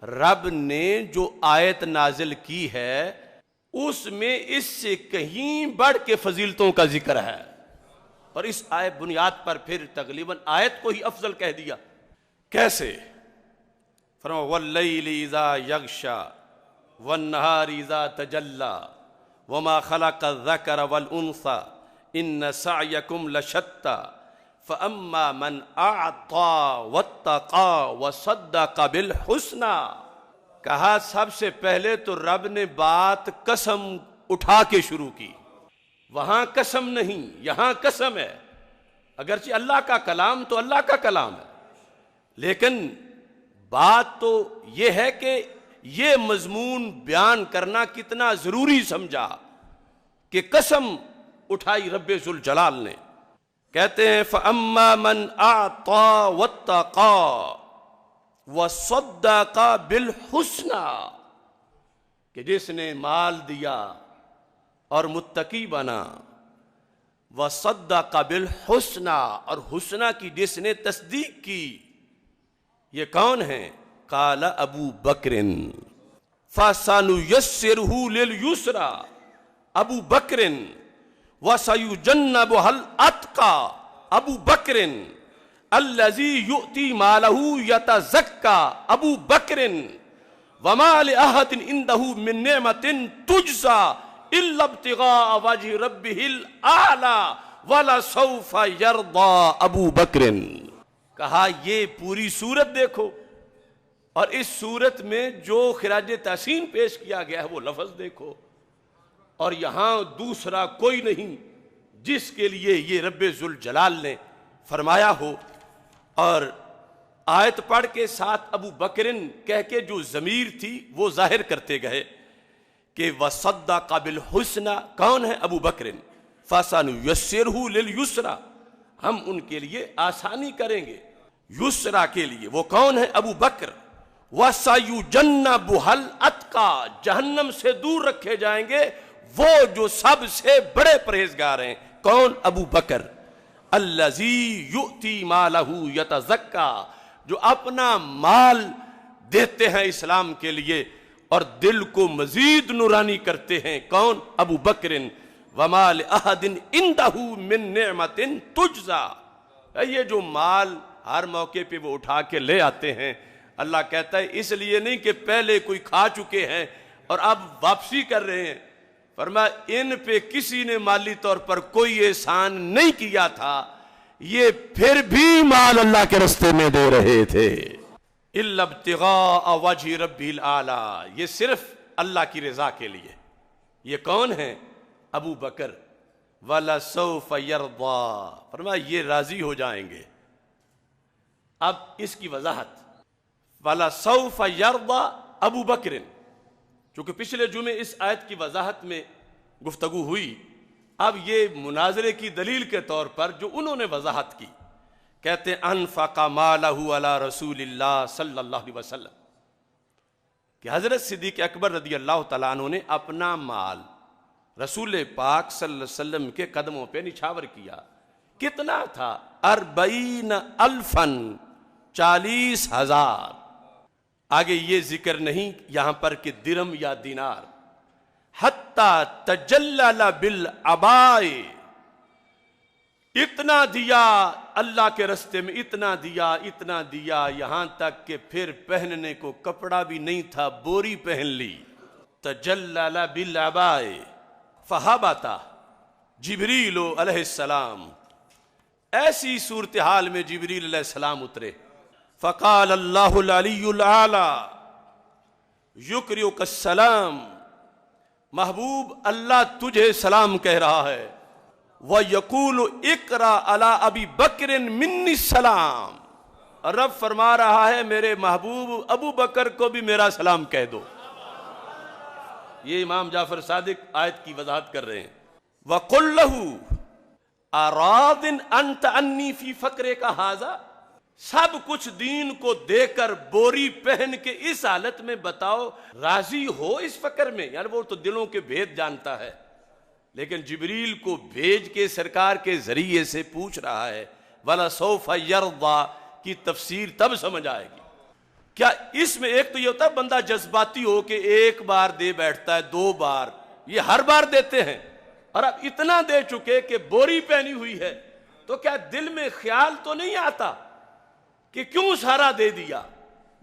رب نے جو آیت نازل کی ہے اس میں اس سے کہیں بڑھ کے فضیلتوں کا ذکر ہے، اور اس آیت بنیاد پر پھر تقریباً آیت کو ہی افضل کہہ دیا۔ کیسے؟ فرمایا واللیل اذا یغشا والنہار اذا تجلی وما خلق الذکر والانثی ان سعیکم لشتی فاما من اعطی واتقی وصدق بالحسنی، کہا سب سے پہلے تو رب نے بات قسم اٹھا کے شروع کی، وہاں قسم نہیں یہاں قسم ہے، اگرچہ اللہ کا کلام تو اللہ کا کلام ہے، لیکن بات تو یہ ہے کہ یہ مضمون بیان کرنا کتنا ضروری سمجھا کہ قسم اٹھائی رب ذوالجلال نے۔ کہتے ہیں فَأَمَّا مَنْ أَعْطَى وَاتَّقَى وَصَدَّقَ بِالْحُسْنَى، کہ جس نے مال دیا اور متقی بنا، وَصَدَّقَ بِالْحُسْنَى، اور حسنہ کی جس نے تصدیق کی، یہ کون ہیں؟ قال ابو بکر فَسَنُيَسِّرُهُ لِلْيُسْرَى، ابو بکر وَسَيُجَنَّبُهَا الْأَتْقَى، ابو بکر الذی یؤتی مالہ یتزکی، ابو بکر وما لأحد عنده من نعمة تجزى الا ابتغاء وجه ربه الاعلی ولسوف یرضی، ابو بکر۔ کہا یہ پوری صورت دیکھو، اور اس صورت میں جو خراج تحسین پیش کیا گیا ہے وہ لفظ دیکھو، اور یہاں دوسرا کوئی نہیں جس کے لیے یہ رب ذوالجلال نے فرمایا ہو۔ اور آیت پڑھ کے ساتھ ابو بکرن کہہ کے جو ضمیر تھی وہ ظاہر کرتے گئے کہ وَصَدَّقَ بِالْحُسْنَى، کون ہے؟ ابو بکرن۔ فَسَنُيَسِّرُهُ لِلْيُسْرَى، ہم ان کے لیے آسانی کریں گے، یسرا کے لیے۔ وہ کون ہے؟ ابو بکر۔ وَسَيُجَنَّبُهَا الْأَتْقَى، جہنم سے دور رکھے جائیں گے وہ جو سب سے بڑے پرہیزگار ہیں۔ کون؟ ابو بکر۔ الَّذِي يُؤْتِي مَالَهُ يَتَزَكَّى، جو اپنا مال دیتے ہیں اسلام کے لیے اور دل کو مزید نورانی کرتے ہیں۔ کون؟ ابو بکر۔ وَمَا لِأَحَدٍ عِندَهُ مِن نِعْمَةٍ تُجْزَى، یہ جو مال ہر موقع پہ وہ اٹھا کے لے آتے ہیں، اللہ کہتا ہے اس لیے نہیں کہ پہلے کوئی کھا چکے ہیں اور اب واپسی کر رہے ہیں، فرمایا ان پہ کسی نے مالی طور پر کوئی احسان نہیں کیا تھا، یہ پھر بھی مال اللہ کے راستے میں دے رہے تھے۔ إِلَّا ابْتِغَاءَ وَجْهِ رَبِّهِ الْأَعْلَىٰ، یہ صرف اللہ کی رضا کے لیے۔ یہ کون ہیں؟ ابو بکر۔ وَلَسَوْفَ يَرْضَىٰ، فرمایا یہ راضی ہو جائیں گے۔ اب اس کی وضاحت، وَلَسَوْفَ يَرْضَىٰ ابو بکر، چونکہ پچھلے جمعے اس آیت کی وضاحت میں گفتگو ہوئی، اب یہ مناظرے کی دلیل کے طور پر جو انہوں نے وضاحت کی، کہتے ہیں انفق مالہ علی رسول اللہ صلی اللہ علیہ وسلم، کہ حضرت صدیق اکبر رضی اللہ تعالیٰ عنہ نے اپنا مال رسول پاک صلی اللہ علیہ وسلم کے قدموں پہ نچھاور کیا۔ کتنا تھا؟ 40,000، 40,000۔ آگے یہ ذکر نہیں یہاں پر کہ درم یا دینار۔ حتی تجلل بالعباء، اتنا دیا اللہ کے راستے میں، اتنا دیا یہاں تک کہ پھر پہننے کو کپڑا بھی نہیں تھا، بوری پہن لی۔ تجلل بالعباء فہبط جبریل علیہ السلام، ایسی صورتحال میں جبریل علیہ السلام اترے۔ فقال اللہ العلی الاعلی یقرئک السلام، محبوب اللہ تجھے سلام کہہ رہا ہے۔ وَيَقُولُ اقرأ علی ابی بکر منی السلام، رب فرما رہا ہے میرے محبوب ابو بکر کو بھی میرا سلام کہہ دو۔ یہ امام جعفر صادق آیت کی وضاحت کر رہے ہیں۔ وَقُلْ لَهُ أَرَاضٍ أَنْتَ عَنِّي فِي فَقْرِكَ هَذَا، سب کچھ دین کو دے کر بوری پہن کے اس حالت میں بتاؤ راضی ہو اس فقر میں؟ یعنی وہ تو دلوں کے بھید جانتا ہے، لیکن جبریل کو بھیج کے سرکار کے ذریعے سے پوچھ رہا ہے۔ وَلَسَوْفَ يَرْضَىٰ کی تفسیر تب سمجھ آئے گی۔ کیا اس میں ایک تو یہ ہوتا ہے بندہ جذباتی ہو کہ ایک بار دے بیٹھتا ہے، 2 بار، یہ ہر بار دیتے ہیں، اور اب اتنا دے چکے کہ بوری پہنی ہوئی ہے، تو کیا دل میں خیال تو نہیں آتا کہ کیوں سارا دے دیا؟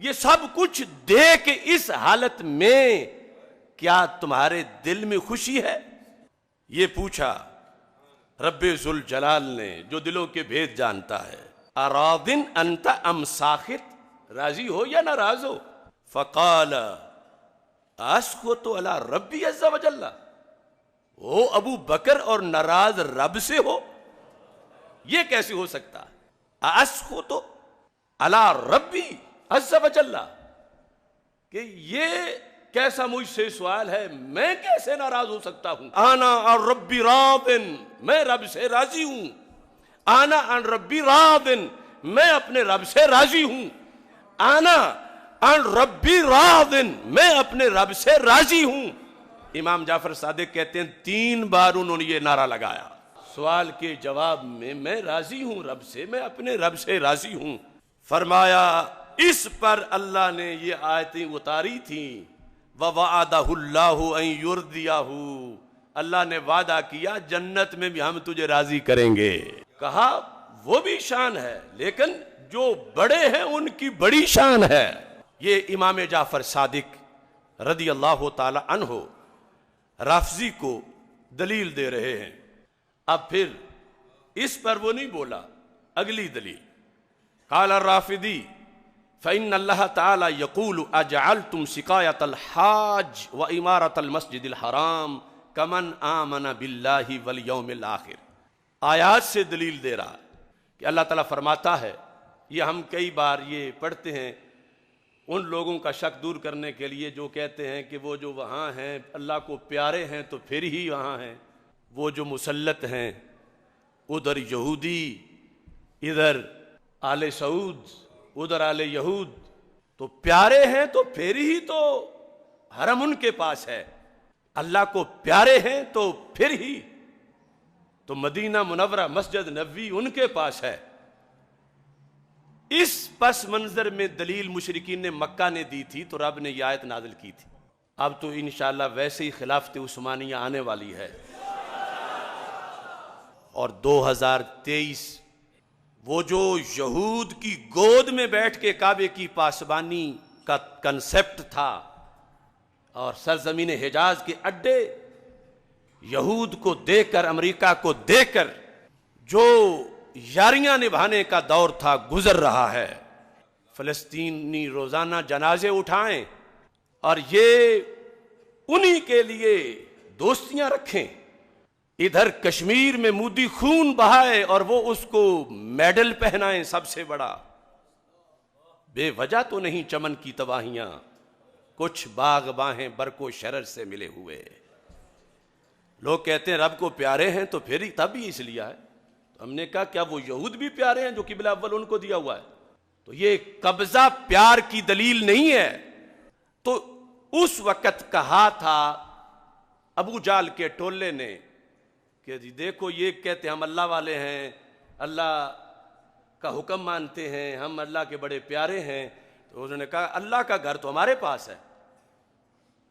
یہ سب کچھ دے کے اس حالت میں کیا تمہارے دل میں خوشی ہے؟ یہ پوچھا رب ذوالجلال نے جو دلوں کے بھید جانتا ہے۔ اراضٍ انت ام ساخط، راضی ہو یا ناراض ہو؟ فقال اسخط علی ربی عز وجل، ہو ابو بکر اور ناراض رب سے ہو؟ یہ کیسے ہو سکتا؟ اسخط علی ربی عز وجل، کہ یہ کیسا مجھ سے سوال ہے، میں کیسے ناراض ہو سکتا ہوں؟ آنا عن ربی راض، میں رب سے راضی ہوں۔ آنا عن ربی راض، میں اپنے رب سے راضی ہوں۔ آنا عن ربی راض، میں اپنے رب سے راضی ہوں۔ امام جعفر صادق کہتے ہیں 3 بار انہوں نے یہ نعرہ لگایا سوال کے جواب میں راضی ہوں رب سے، میں اپنے رب سے راضی ہوں۔ فرمایا اس پر اللہ نے یہ آیتیں اتاری تھیں، وَوَعَدَهُ اللَّهُ أَن يُرْضِيَهُ، اللہ نے وعدہ کیا جنت میں بھی ہم تجھے راضی کریں گے۔ کہا وہ بھی شان ہے لیکن جو بڑے ہیں ان کی بڑی شان ہے۔ یہ امام جعفر صادق رضی اللہ تعالی عنہ رافضی کو دلیل دے رہے ہیں۔ اب پھر اس پر وہ نہیں بولا، اگلی دلیل قال الرافضی فإن اللہ تعالی یقول اجعلتم سقایۃ الحاج وعمارۃ المسجد الحرام کمن آمن باللہ والیوم الآخر، آیات سے دلیل دے رہا کہ اللہ تعالیٰ فرماتا ہے، یہ ہم کئی بار یہ پڑھتے ہیں ان لوگوں کا شک دور کرنے کے لیے جو کہتے ہیں کہ وہ جو وہاں ہیں اللہ کو پیارے ہیں تو پھر ہی وہاں ہیں، وہ جو مسلط ہیں ادھر یہودی ادھر آل سعود ادھر آل یہود، تو پیارے ہیں تو پھر ہی تو حرم ان کے پاس ہے، اللہ کو پیارے ہیں تو پھر ہی تو مدینہ منورہ مسجد نبوی ان کے پاس ہے۔ اس پس منظر میں دلیل مشرکین نے مکہ نے دی تھی تو رب نے یہ آیت نازل کی تھی۔ اب تو انشاءاللہ ویسے ہی خلافت عثمانیہ آنے والی ہے، اور 2023 وہ جو یہود کی گود میں بیٹھ کے کعبے کی پاسبانی کا کنسپٹ تھا اور سرزمین حجاز کے اڈے یہود کو دے کر، امریکہ کو دے کر جو یاریاں نبھانے کا دور تھا گزر رہا ہے۔ فلسطینی روزانہ جنازے اٹھائیں اور یہ انہی کے لیے دوستیاں رکھیں، ادھر کشمیر میں مودی خون بہائے اور وہ اس کو میڈل پہنائیں سب سے بڑا۔ بے وجہ تو نہیں چمن کی تباہیاں، کچھ باغ باہیں برق و شرر سے ملے ہوئے۔ لوگ کہتے ہیں رب کو پیارے ہیں تو پھر ہی تب ہی اس لیے ہے۔ تو ہم نے کہا کیا وہ یہود بھی پیارے ہیں جو قبلہ اول ان کو دیا ہوا ہے؟ تو یہ قبضہ پیار کی دلیل نہیں ہے۔ تو اس وقت کہا تھا ابو جال کے ٹولے نے کہ جی دیکھو یہ کہتے ہیں ہم اللہ والے ہیں، اللہ کا حکم مانتے ہیں، ہم اللہ کے بڑے پیارے ہیں۔ تو انہوں نے کہا اللہ کا گھر تو ہمارے پاس ہے،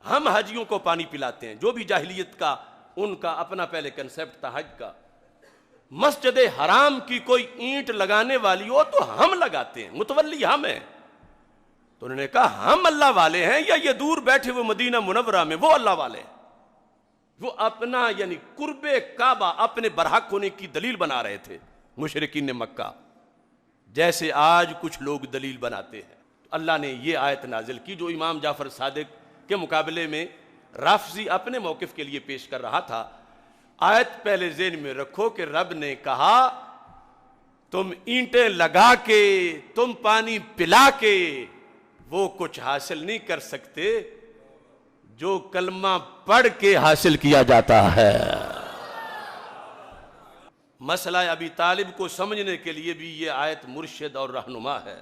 ہم حجیوں کو پانی پلاتے ہیں۔ جو بھی جاہلیت کا ان کا اپنا پہلے کنسپٹ تھا حج کا، مسجد حرام کی کوئی اینٹ لگانے والی ہو تو ہم لگاتے ہیں، متولی ہم ہیں۔ تو انہوں نے کہا ہم اللہ والے ہیں یا یہ دور بیٹھے ہوئے مدینہ منورہ میں وہ اللہ والے ہیں؟ وہ اپنا یعنی قرب کعبہ اپنے برحق ہونے کی دلیل بنا رہے تھے مشرکین مکہ، جیسے آج کچھ لوگ دلیل بناتے ہیں۔ اللہ نے یہ آیت نازل کی جو امام جعفر صادق کے مقابلے میں رافضی اپنے موقف کے لیے پیش کر رہا تھا۔ آیت پہلے ذہن میں رکھو کہ رب نے کہا تم اینٹیں لگا کے، تم پانی پلا کے وہ کچھ حاصل نہیں کر سکتے جو کلمہ پڑھ کے حاصل کیا جاتا ہے۔ مسئلہ ابی طالب کو سمجھنے کے لیے بھی یہ آیت مرشد اور رہنما ہے۔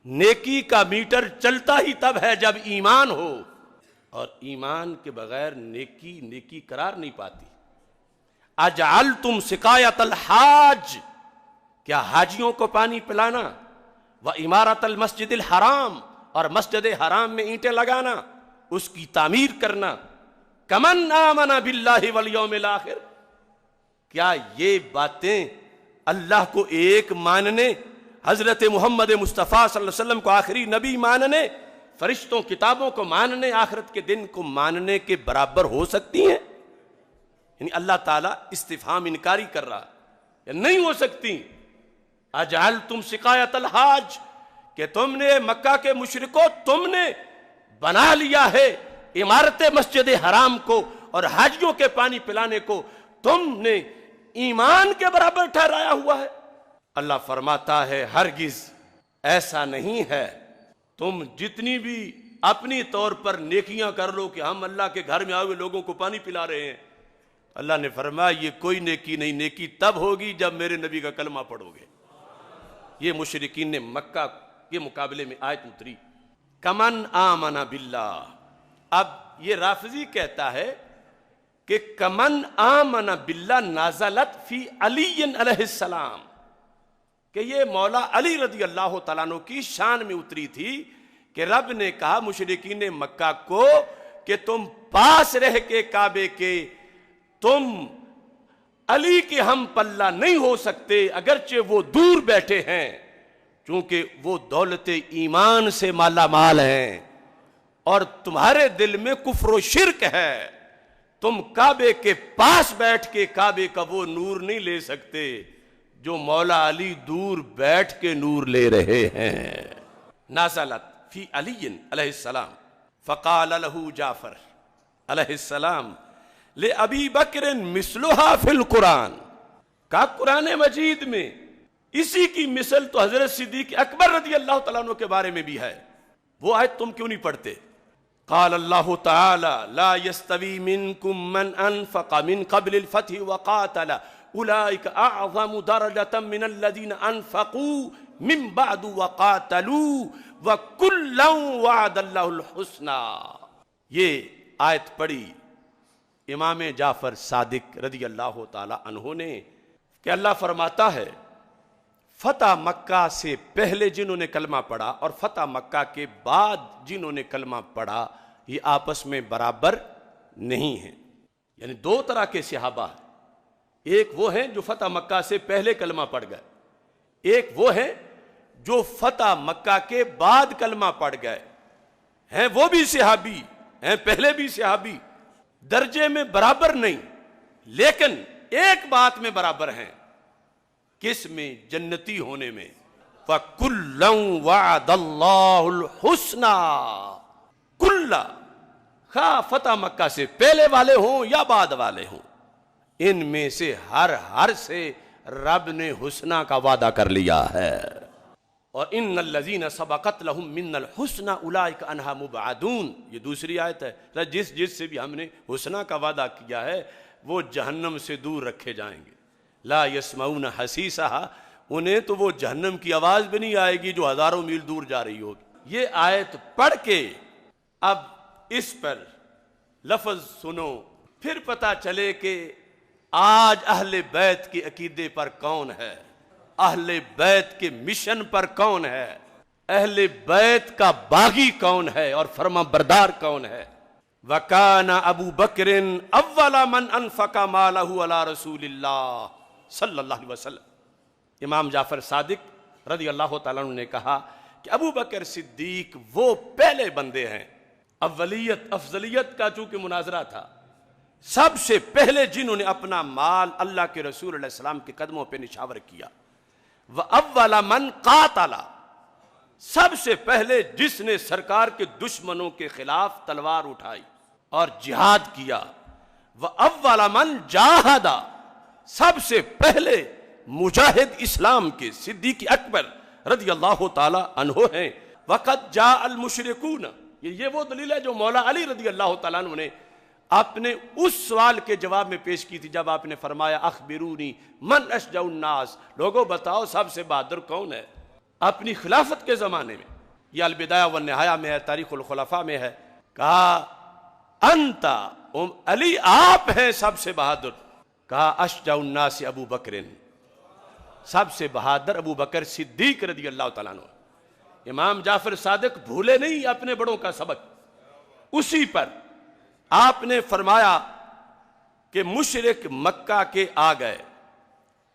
نیکی کا میٹر چلتا ہی تب ہے جب ایمان ہو، اور ایمان کے بغیر نیکی نیکی قرار نہیں پاتی۔ اجعلتم سقایۃ الحاج، کیا حاجیوں کو پانی پلانا، و عمارت المسجد الحرام، اور مسجد حرام میں اینٹیں لگانا، اس کی تعمیر کرنا، کمن آمن باللہ والیوم الآخر، کیا یہ باتیں اللہ کو ایک ماننے، حضرت محمد مصطفیٰ صلی اللہ علیہ وسلم کو آخری نبی ماننے، فرشتوں کتابوں کو ماننے، آخرت کے دن کو ماننے کے برابر ہو سکتی ہیں؟ یعنی اللہ تعالیٰ استفہام انکاری کر رہا ہے، نہیں ہو سکتی۔ اجعلتم سقایۃ الحاج، کہ تم نے مکہ کے مشرکو تم نے بنا لیا ہے عمارت مسجد حرام کو اور حاجیوں کے پانی پلانے کو تم نے ایمان کے برابر ٹھہرایا ہوا ہے۔ اللہ فرماتا ہے ہرگز ایسا نہیں ہے، تم جتنی بھی اپنی طور پر نیکیاں کر لو کہ ہم اللہ کے گھر میں آئے ہوئے لوگوں کو پانی پلا رہے ہیں، اللہ نے فرمایا یہ کوئی نیکی نہیں، نیکی تب ہوگی جب میرے نبی کا کلمہ پڑھو گے۔ یہ مشرکین نے مکہ کے مقابلے میں آیت اتری، کمن آمن باللہ۔ اب یہ رافضی کہتا ہے کہ کمن آمن باللہ نازلت فی علی علیہ السلام، کہ یہ مولا علی رضی اللہ تعالیٰ عنہ کی شان میں اتری تھی کہ رب نے کہا مشرکین مکہ کو کہ تم پاس رہ کے کعبے کے تم علی کے ہم پلہ نہیں ہو سکتے، اگرچہ وہ دور بیٹھے ہیں، چونکہ وہ دولت ایمان سے مالا مال ہیں اور تمہارے دل میں کفر و شرک ہے، تم کعبے کے پاس بیٹھ کے کعبے کا وہ نور نہیں لے سکتے جو مولا علی دور بیٹھ کے نور لے رہے ہیں۔ نازلت فی علی علیہ السلام، فقال له جعفر علیہ السلام لأبی بکر مثلها فی القرآن، کہا قرآن مجید میں اسی کی مثل تو حضرت صدیق اکبر رضی اللہ تعالیٰ عنہ کے بارے میں بھی ہے، وہ آیت تم کیوں نہیں پڑھتے؟ قال اللہ تعالی لا يستوی منکم من انفق من قبل الفتح وقاتل اولئک اعظم درجۃ من الذین انفقوا من بعد وقاتلوا وکلا وعد اللہ الحسنی. یہ آیت پڑھی امام جعفر صادق رضی اللہ تعالی عنہ نے کہ اللہ فرماتا ہے فتح مکہ سے پہلے جنہوں نے کلمہ پڑھا اور فتح مکہ کے بعد جنہوں نے کلمہ پڑھا یہ آپس میں برابر نہیں ہیں. یعنی دو طرح کے صحابہ ہیں. ایک وہ ہیں جو فتح مکہ سے پہلے کلمہ پڑھ گئے, ایک وہ ہیں جو فتح مکہ کے بعد کلمہ پڑھ گئے. ہیں وہ بھی صحابی ہیں, پہلے بھی صحابی, درجے میں برابر نہیں لیکن ایک بات میں برابر ہیں. کس میں؟ جنتی ہونے میں. فَكُلًّا وَعَدَ اللَّهُ الْحُسْنَى. کُلّا خواہ فتح مکہ سے پہلے والے ہوں یا بعد والے ہوں, ان میں سے ہر سے رب نے حسنہ کا وعدہ کر لیا ہے. اور ان الذین سبقت لہم من الحسنى اولئک عنہا مبعدون, یہ دوسری آیت ہے. جس سے بھی ہم نے حسنہ کا وعدہ کیا ہے وہ جہنم سے دور رکھے جائیں گے. لا یسمعون حسیسہا, انہیں تو وہ جہنم کی آواز بھی نہیں آئے گی جو ہزاروں میل دور جا رہی ہوگی. یہ آیت پڑھ کے اب اس پر لفظ سنو, پھر پتہ چلے کہ آج اہل بیت کے عقیدے پر کون ہے, اہل بیت کے مشن پر کون ہے, اہل بیت کا باغی کون ہے اور فرما بردار کون ہے. وَكَانَ أَبُو بَكْرٍ أَوَّلَ مَنْ أَنفَقَ مَالَهُ عَلَى رَسُولِ اللَّهِ صلی اللہ علیہ وسلم. امام جعفر صادق رضی اللہ تعالیٰ عنہ نے کہا کہ ابو بکر صدیق وہ پہلے بندے ہیں, اولیت افضلیت کا چونکہ مناظرہ تھا, سب سے پہلے جنہوں نے اپنا مال اللہ کے رسول علیہ السلام کے قدموں پہ نشاور کیا. وَأَوَّلَ مَنْ قَاتَلَ, سب سے پہلے جس نے سرکار کے دشمنوں کے خلاف تلوار اٹھائی اور جہاد کیا. وَأَوَّلَ مَنْ جَاهَدَ, سب سے پہلے مجاہد اسلام کے صدیق اکبر رضی اللہ تعالی عنہ ہیں. وَقَدْ جَاءَ الْمُشْرِكُونَ, یہ وہ دلیل ہے جو مولا علی رضی اللہ تعالیٰ عنہ نے اپنے اس سوال کے جواب میں پیش کی تھی جب آپ نے فرمایا اخبرونی من اشجع الناس, لوگوں بتاؤ سب سے بہادر کون ہے اپنی خلافت کے زمانے میں. یہ البدایہ والنہایہ میں ہے, تاریخ الخلفاء میں ہے. کہا انت علی, آپ ہیں سب سے بہادر. کہا اشجع الناس ابو بکر, سب سے بہادر ابو بکر صدیق رضی اللہ تعالیٰ عنہ. امام جعفر صادق بھولے نہیں اپنے بڑوں کا سبق. اسی پر آپ نے فرمایا کہ مشرک مکہ کے آ گئے,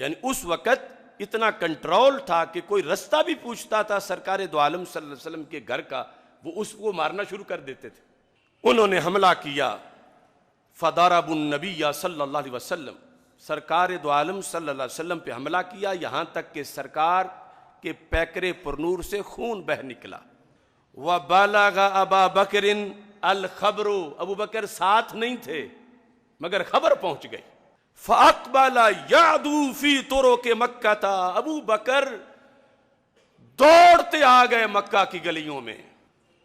یعنی اس وقت اتنا کنٹرول تھا کہ کوئی رستہ بھی پوچھتا تھا سرکار دو عالم صلی اللہ علیہ وسلم کے گھر کا, وہ اس کو مارنا شروع کر دیتے تھے. انہوں نے حملہ کیا. فضربوا النبی صلی اللہ علیہ وسلم, سرکار دو عالم صلی اللہ علیہ وسلم پہ حملہ کیا, یہاں تک کہ سرکار کے پیکرے پرنور سے خون بہ نکلا. وَبَلَغَ أَبَا بَكْرٍ الْخَبْرُ, ابو بکر ساتھ نہیں تھے مگر خبر پہنچ گئی. فَأَقْبَلَ يَعْدُو فِي طُرُقِ مَكَّةَ, ابو بکر دوڑتے آ گئے مکہ کی گلیوں میں.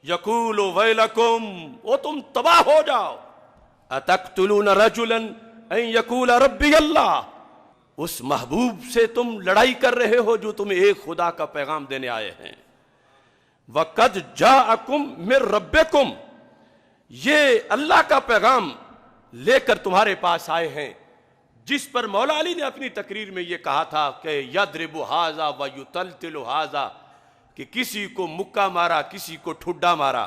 یقول ویلکم, وہ تم تباہ ہو جاؤ. اتقتلون رجلا ان یقول ربی اللہ, اس محبوب سے تم لڑائی کر رہے ہو جو تمہیں ایک خدا کا پیغام دینے آئے ہیں. وقد جاءکم من ربکم, یہ اللہ کا پیغام لے کر تمہارے پاس آئے ہیں, جس پر مولا علی نے اپنی تقریر میں یہ کہا تھا کہ یضرب ھذا ویطلطل ھذا, کہ کسی کو مکہ مارا کسی کو ٹھڈا مارا,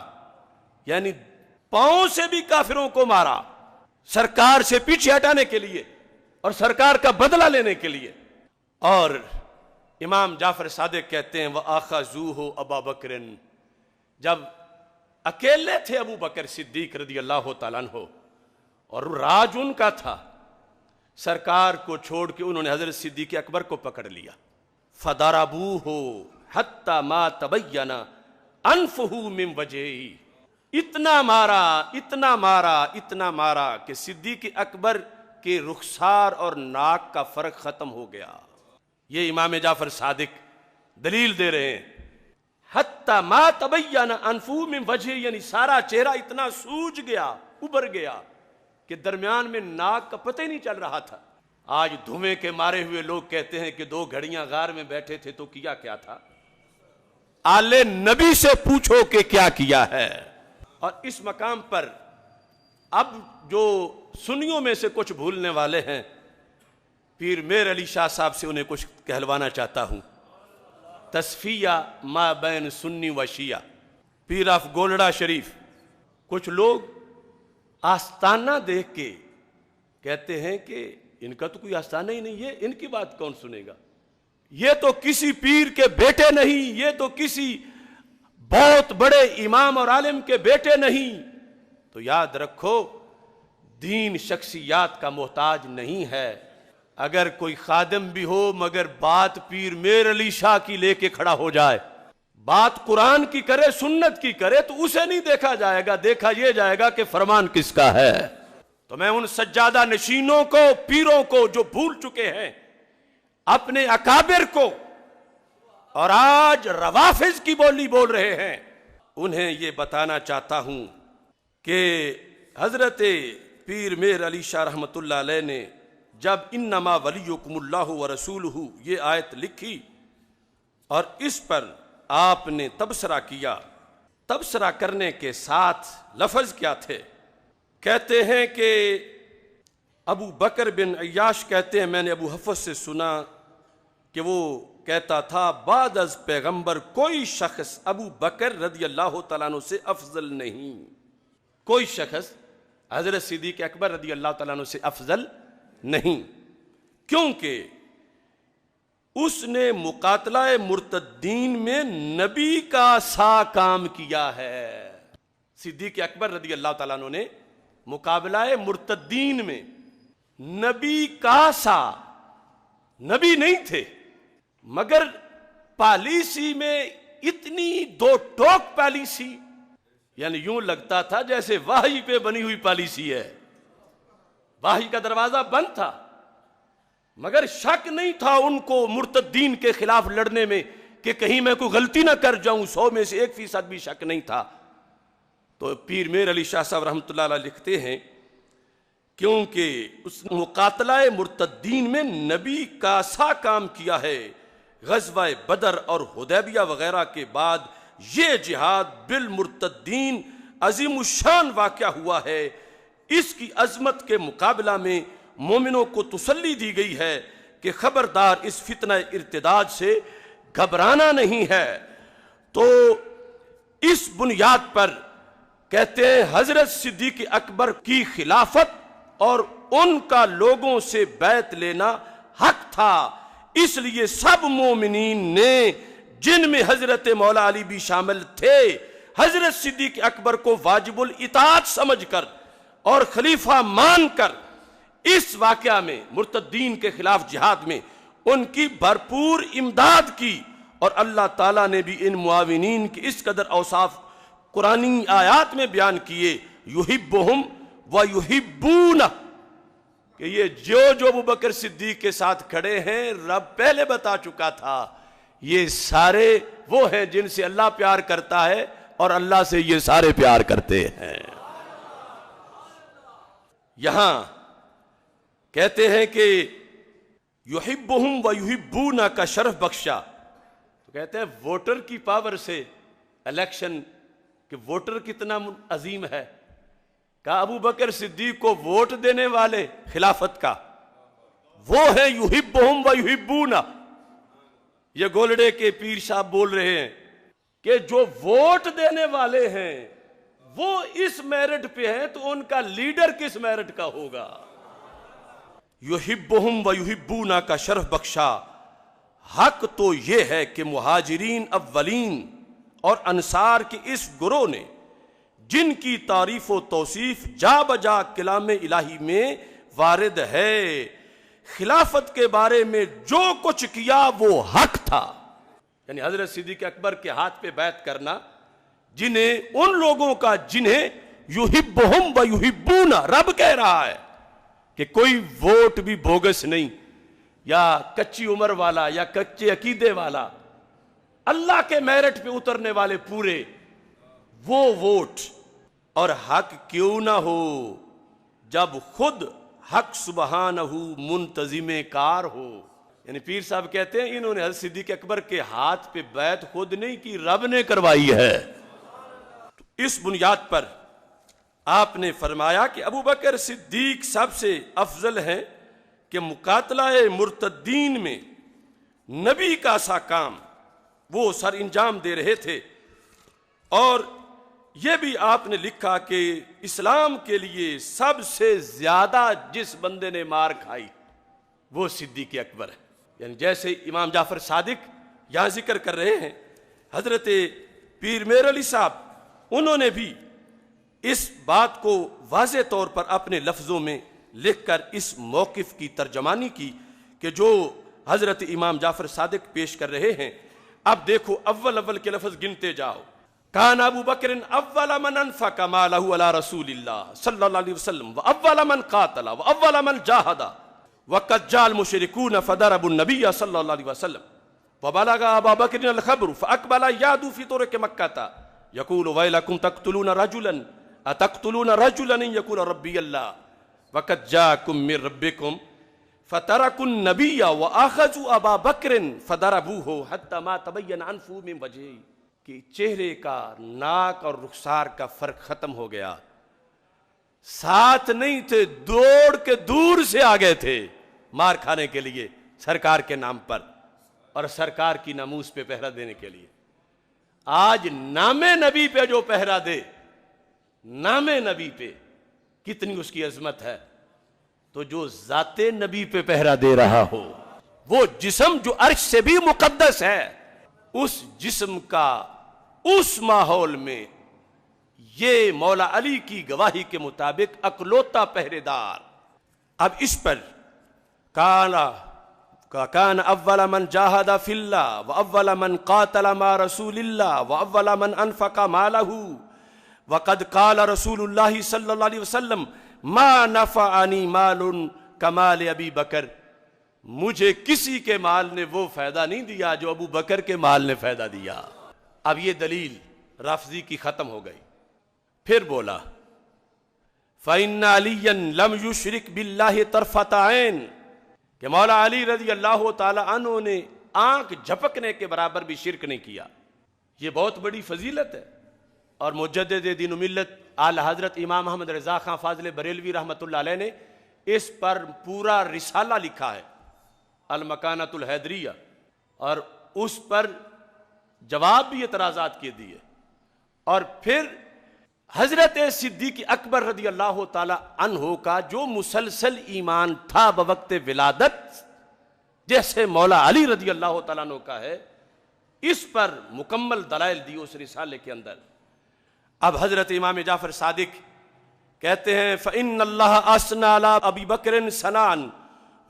یعنی پاؤں سے بھی کافروں کو مارا سرکار سے پیچھے ہٹانے کے لیے اور سرکار کا بدلہ لینے کے لیے. اور امام جعفر صادق کہتے ہیں وَآخَذُوهُ أَبَا بَكْرٍ, جب اکیلے تھے ابو بکر صدیق رضی اللہ تعالیٰ عنہ اور راج ان کا تھا, سرکار کو چھوڑ کے انہوں نے حضرت صدیق اکبر کو پکڑ لیا. فَضَرَبُوهُ حَتَّى مَا تَبَيَّنَ أَنفُهُ مِنْ وَجْهِهِ, اتنا مارا اتنا مارا اتنا مارا کہ صدیق اکبر کے رخسار اور ناک کا فرق ختم ہو گیا. یہ امام جعفر صادق دلیل دے رہے ہیں. حتی ما تبین انفو من وجہ, یعنی سارا چہرہ اتنا سوج گیا ابھر گیا کہ درمیان میں ناک کا پتہ ہی نہیں چل رہا تھا. آج دھویں کے مارے ہوئے لوگ کہتے ہیں کہ 2 گھڑیاں غار میں بیٹھے تھے تو کیا کیا تھا؟ آل نبی سے پوچھو کہ کیا کیا ہے۔ اور اس مقام پر اب جو سنیوں میں سے کچھ بھولنے والے ہیں، پیر میر علی شاہ صاحب سے انہیں کچھ کہلوانا چاہتا ہوں۔ تصفیہ ما بین سنی و شیعہ، پیر آف گولڑا شریف۔ کچھ لوگ آستانہ دیکھ کے کہتے ہیں کہ ان کا تو کوئی آستانہ ہی نہیں ہے، ان کی بات کون سنے گا؟ یہ تو کسی پیر کے بیٹے نہیں، یہ تو کسی بہت بڑے امام اور عالم کے بیٹے نہیں۔ تو یاد رکھو، دین شخصیات کا محتاج نہیں ہے۔ اگر کوئی خادم بھی ہو مگر بات پیر میر علی شاہ کی لے کے کھڑا ہو جائے، بات قرآن کی کرے، سنت کی کرے، تو اسے نہیں دیکھا جائے گا، دیکھا یہ جائے گا کہ فرمان کس کا ہے۔ تو میں ان سجادہ نشینوں کو، پیروں کو جو بھول چکے ہیں اپنے اکابر کو، اور آج روافض کی بولی بول رہے ہیں، انہیں یہ بتانا چاہتا ہوں کہ حضرت پیر میر علی شاہ رحمۃ اللہ علیہ نے جب انما ولیکم اللہ ورسولہ یہ آیت لکھی اور اس پر آپ نے تبصرہ کیا، تبصرہ کرنے کے ساتھ لفظ کیا تھے؟ کہتے ہیں کہ ابو بکر بن عیاش کہتے ہیں میں نے ابو حفص سے سنا کہ وہ کہتا تھا بعد از پیغمبر کوئی شخص ابو بکر رضی اللہ تعالیٰ عنہ سے افضل نہیں، کوئی شخص حضرت صدیق اکبر رضی اللہ تعالیٰ عنہ سے افضل نہیں، کیونکہ اس نے مقاتلہ مرتدین میں نبی کا سا کام کیا ہے۔ صدیق اکبر رضی اللہ تعالیٰ عنہ نے مقابلہ مرتدین میں نبی کا سا، نبی نہیں تھے مگر پالیسی میں اتنی 2 ٹوک پالیسی، یعنی یوں لگتا تھا جیسے وحی پہ بنی ہوئی پالیسی ہے، وحی کا دروازہ بند تھا مگر شک نہیں تھا ان کو مرتدین کے خلاف لڑنے میں کہ کہیں میں کوئی غلطی نہ کر جاؤں، 100 میں سے 1% بھی شک نہیں تھا۔ تو پیر میر علی شاہ صاحب رحمۃ اللہ علیہ لکھتے ہیں کیونکہ اس مقاتلہ مرتدین میں نبی کا سا کام کیا ہے، غزوہ بدر اور حدیبیہ وغیرہ کے بعد یہ جہاد بالمرتدین عظیم الشان واقعہ ہوا ہے، اس کی عظمت کے مقابلہ میں مومنوں کو تسلی دی گئی ہے کہ خبردار اس فتنہ ارتداد سے گھبرانا نہیں ہے۔ تو اس بنیاد پر کہتے ہیں حضرت صدیق اکبر کی خلافت اور ان کا لوگوں سے بیعت لینا حق تھا، اس لیے سب مومنین نے جن میں حضرت مولا علی بھی شامل تھے حضرت صدیق اکبر کو واجب الاطاعت سمجھ کر اور خلیفہ مان کر اس واقعہ میں مرتدین کے خلاف جہاد میں ان کی بھرپور امداد کی، اور اللہ تعالیٰ نے بھی ان معاونین کی اس قدر اوصاف قرآنی آیات میں بیان کیے، یحبہم ویحبونہ، کہ یہ جو ابو بکر صدیق کے ساتھ کھڑے ہیں رب پہلے بتا چکا تھا یہ سارے وہ ہیں جن سے اللہ پیار کرتا ہے اور اللہ سے یہ سارے پیار کرتے ہیں۔ یہاں کہتے ہیں کہ یحبہم ویحبونہ کا شرف بخشا، تو کہتے ہیں ووٹر کی پاور سے الیکشن، کہ ووٹر کتنا عظیم ہے، کہا ابو بکر صدیق کو ووٹ دینے والے خلافت کا وہ ہیں یحبہم ویحبونہ۔ یہ گولڑے کے پیر صاحب بول رہے ہیں کہ جو ووٹ دینے والے ہیں وہ اس میرٹ پہ ہیں تو ان کا لیڈر کس میرٹ کا ہوگا۔ یحبہم ویحبونہ کا شرف بخشا، حق تو یہ ہے کہ مہاجرین اولین اور انصار کے اس گروہ نے جن کی تعریف و توصیف جا بجا کلام الہی میں وارد ہے، خلافت کے بارے میں جو کچھ کیا وہ حق تھا، یعنی حضرت صدیق اکبر کے ہاتھ پہ بیعت کرنا، جنہیں ان لوگوں کا جنہیں یحبہم ویحبونہ رب کہہ رہا ہے کہ کوئی ووٹ بھی بوگس نہیں یا کچی عمر والا یا کچے عقیدے والا، اللہ کے میرٹ پہ اترنے والے پورے وہ ووٹ، اور حق کیوں نہ ہو جب خود حق سبحانہ منتظم کار ہو. یعنی پیر صاحب کہتے ہیں انہوں نے حضرت صدیق اکبر کے ہاتھ پہ بیعت خود نہیں کی، رب نے کروائی ہے. اس بنیاد پر آپ نے فرمایا کہ ابو بکر صدیق سب سے افضل ہیں کہ مقاتلہ مرتدین میں نبی کا سا کام وہ سر انجام دے رہے تھے. اور یہ بھی آپ نے لکھا کہ اسلام کے لیے سب سے زیادہ جس بندے نے مار کھائی وہ صدیق اکبر ہے. یعنی جیسے امام جعفر صادق یہاں ذکر کر رہے ہیں، حضرت پیر میر علی صاحب انہوں نے بھی اس بات کو واضح طور پر اپنے لفظوں میں لکھ کر اس موقف کی ترجمانی کی کہ جو حضرت امام جعفر صادق پیش کر رہے ہیں. اب دیکھو اول کے لفظ گنتے جاؤ. کان ابو بکر اول من انفق مالہ علی رسول اللہ صلی اللہ علیہ وسلم واول من قاتل واول من جاہد وقد جاء المشركون فضربوا النبي صلی اللہ علیہ وسلم وبلغ ابا بکر الخبر فاقبل يعدو في طرق مکہ يقول ويلكم تقتلون رجلا اتقتلون رجلا ان يقول ربي الله وقد جاءكم من ربكم فتركوا النبي واخذوا ابا بکر فضربوه حتى ما تبين انفه من وجهه. کہ چہرے کا، ناک اور رخسار کا فرق ختم ہو گیا. ساتھ نہیں تھے، دوڑ کے دور سے آ گئے تھے مار کھانے کے لیے سرکار کے نام پر اور سرکار کی ناموس پہ پہرا دینے کے لیے. آج نام نبی پہ جو پہرا دے، نام نبی پہ کتنی اس کی عظمت ہے. تو جو ذات نبی پہ پہرا دے رہا ہو، وہ جسم جو عرش سے بھی مقدس ہے، اس جسم کا اس ماحول میں یہ مولا علی کی گواہی کے مطابق اکلوتا پہرے دار. اب اس پر کان اول من جاہد فی اللہ واول من قاتل مع رسول اللہ واول من انفق مالہ وقد قال رسول اللہ صلی اللہ علیہ وسلم ما نفعنی مال کمال ابی بکر. مجھے کسی کے مال نے وہ فائدہ نہیں دیا جو ابو بکر کے مال نے فائدہ دیا. اب یہ دلیل رافضی کی ختم ہو گئی. پھر بولا فَإِنَّ عَلِيًّا لَمْ يُشْرِكْ بِاللَّهِ طَرْفَةَ عَيْنٍ کہ مولا علی رضی اللہ تعالی عنہ نے آنکھ جھپکنے کے برابر بھی شرک نہیں کیا. یہ بہت بڑی فضیلت ہے. اور مجدد دین و ملت اعلی حضرت امام محمد رضا خان فاضل بریلوی رحمۃ اللہ علیہ نے اس پر پورا رسالہ لکھا ہے، المکانۃ الحیدریہ، اور اس پر جواب بھی اعتراضات کے دیے. اور پھر حضرت صدیق اکبر رضی اللہ تعالی عنہ کا جو مسلسل ایمان تھا بوقت ولادت، جیسے مولا علی رضی اللہ تعالیٰ عنہ کا ہے، اس پر مکمل دلائل دی اس رسالے کے اندر. اب حضرت امام جعفر صادق کہتے ہیں فَإِنَّ اللَّهَ أَثْنَى عَلَىٰ أَبِي بَكْرٍ ثَنَاءً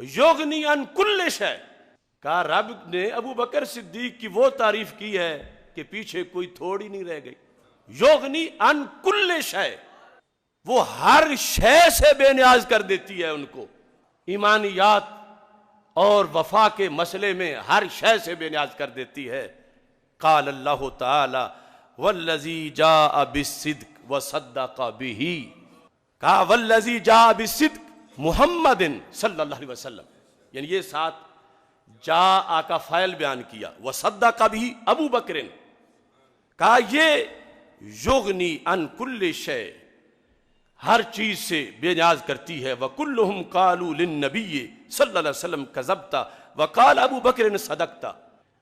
يُغْنِي عَنْ كُلِّ شَيْءٍ. کہا رب نے ابو بکر صدیق کی وہ تعریف کی ہے کہ پیچھے کوئی تھوڑی نہیں رہ گئی. یغنی عن کل شے، وہ ہر شے سے بے نیاز کر دیتی ہے ان کو. ایمانیات اور وفا کے مسئلے میں ہر شے سے بے نیاز کر دیتی ہے. قال اللہ تعالی والذی جاء بالصدق وصدق به. کہا والذی جاء بالصدق محمد صلی اللہ علیہ وسلم، یعنی یہ ساتھ جاء کا فاعل بیان کیا، وصدق به ابو بکر. کہا یہ یغنی عن کل شے، ہر چیز سے بے نیاز کرتی ہے. وَكُلُّهُمْ قَالُوا لِلنَّبِيِّ صلی اللہ علیہ وسلم كَذَبْتَ وَقَالَ ابو بکر صدقت.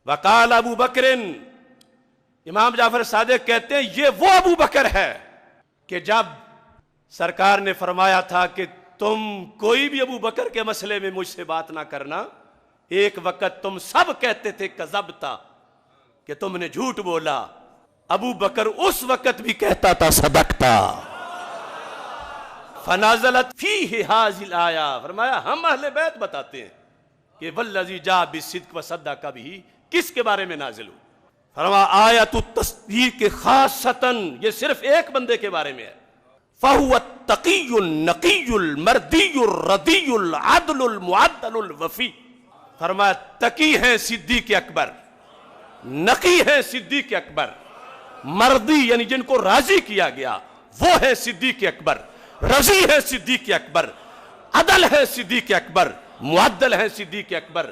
وقال ابو بکر، امام جعفر صادق کہتے ہیں یہ وہ ابو بکر ہے کہ جب سرکار نے فرمایا تھا کہ تم کوئی بھی ابو بکر کے مسئلے میں مجھ سے بات نہ کرنا، ایک وقت تم سب کہتے تھے کذبت، کہ تم نے جھوٹ بولا. ابو بکر اس وقت بھی کہتا تھا صدقتا. فنازلت فیہ ھذہ الآیہ، فرمایا ہم اہل بیت بتاتے ہیں کہ والذی جاء بالصدق وصدق بہ کس کے بارے میں نازل ہو. فرمایا آیت التصدیق خاصتاً، یہ صرف ایک بندے کے بارے میں ہے. فہو التقی النقی المردی الردی العدل المعدل الوفی. فرمایا تقی ہیں صدیق اکبر، نقی ہیں صدیق اکبر، مردی یعنی جن کو راضی کیا گیا وہ ہے صدیق اکبر، رضی ہے صدیق اکبر، عدل ہے صدیق اکبر، معدل ہیں صدیق اکبر،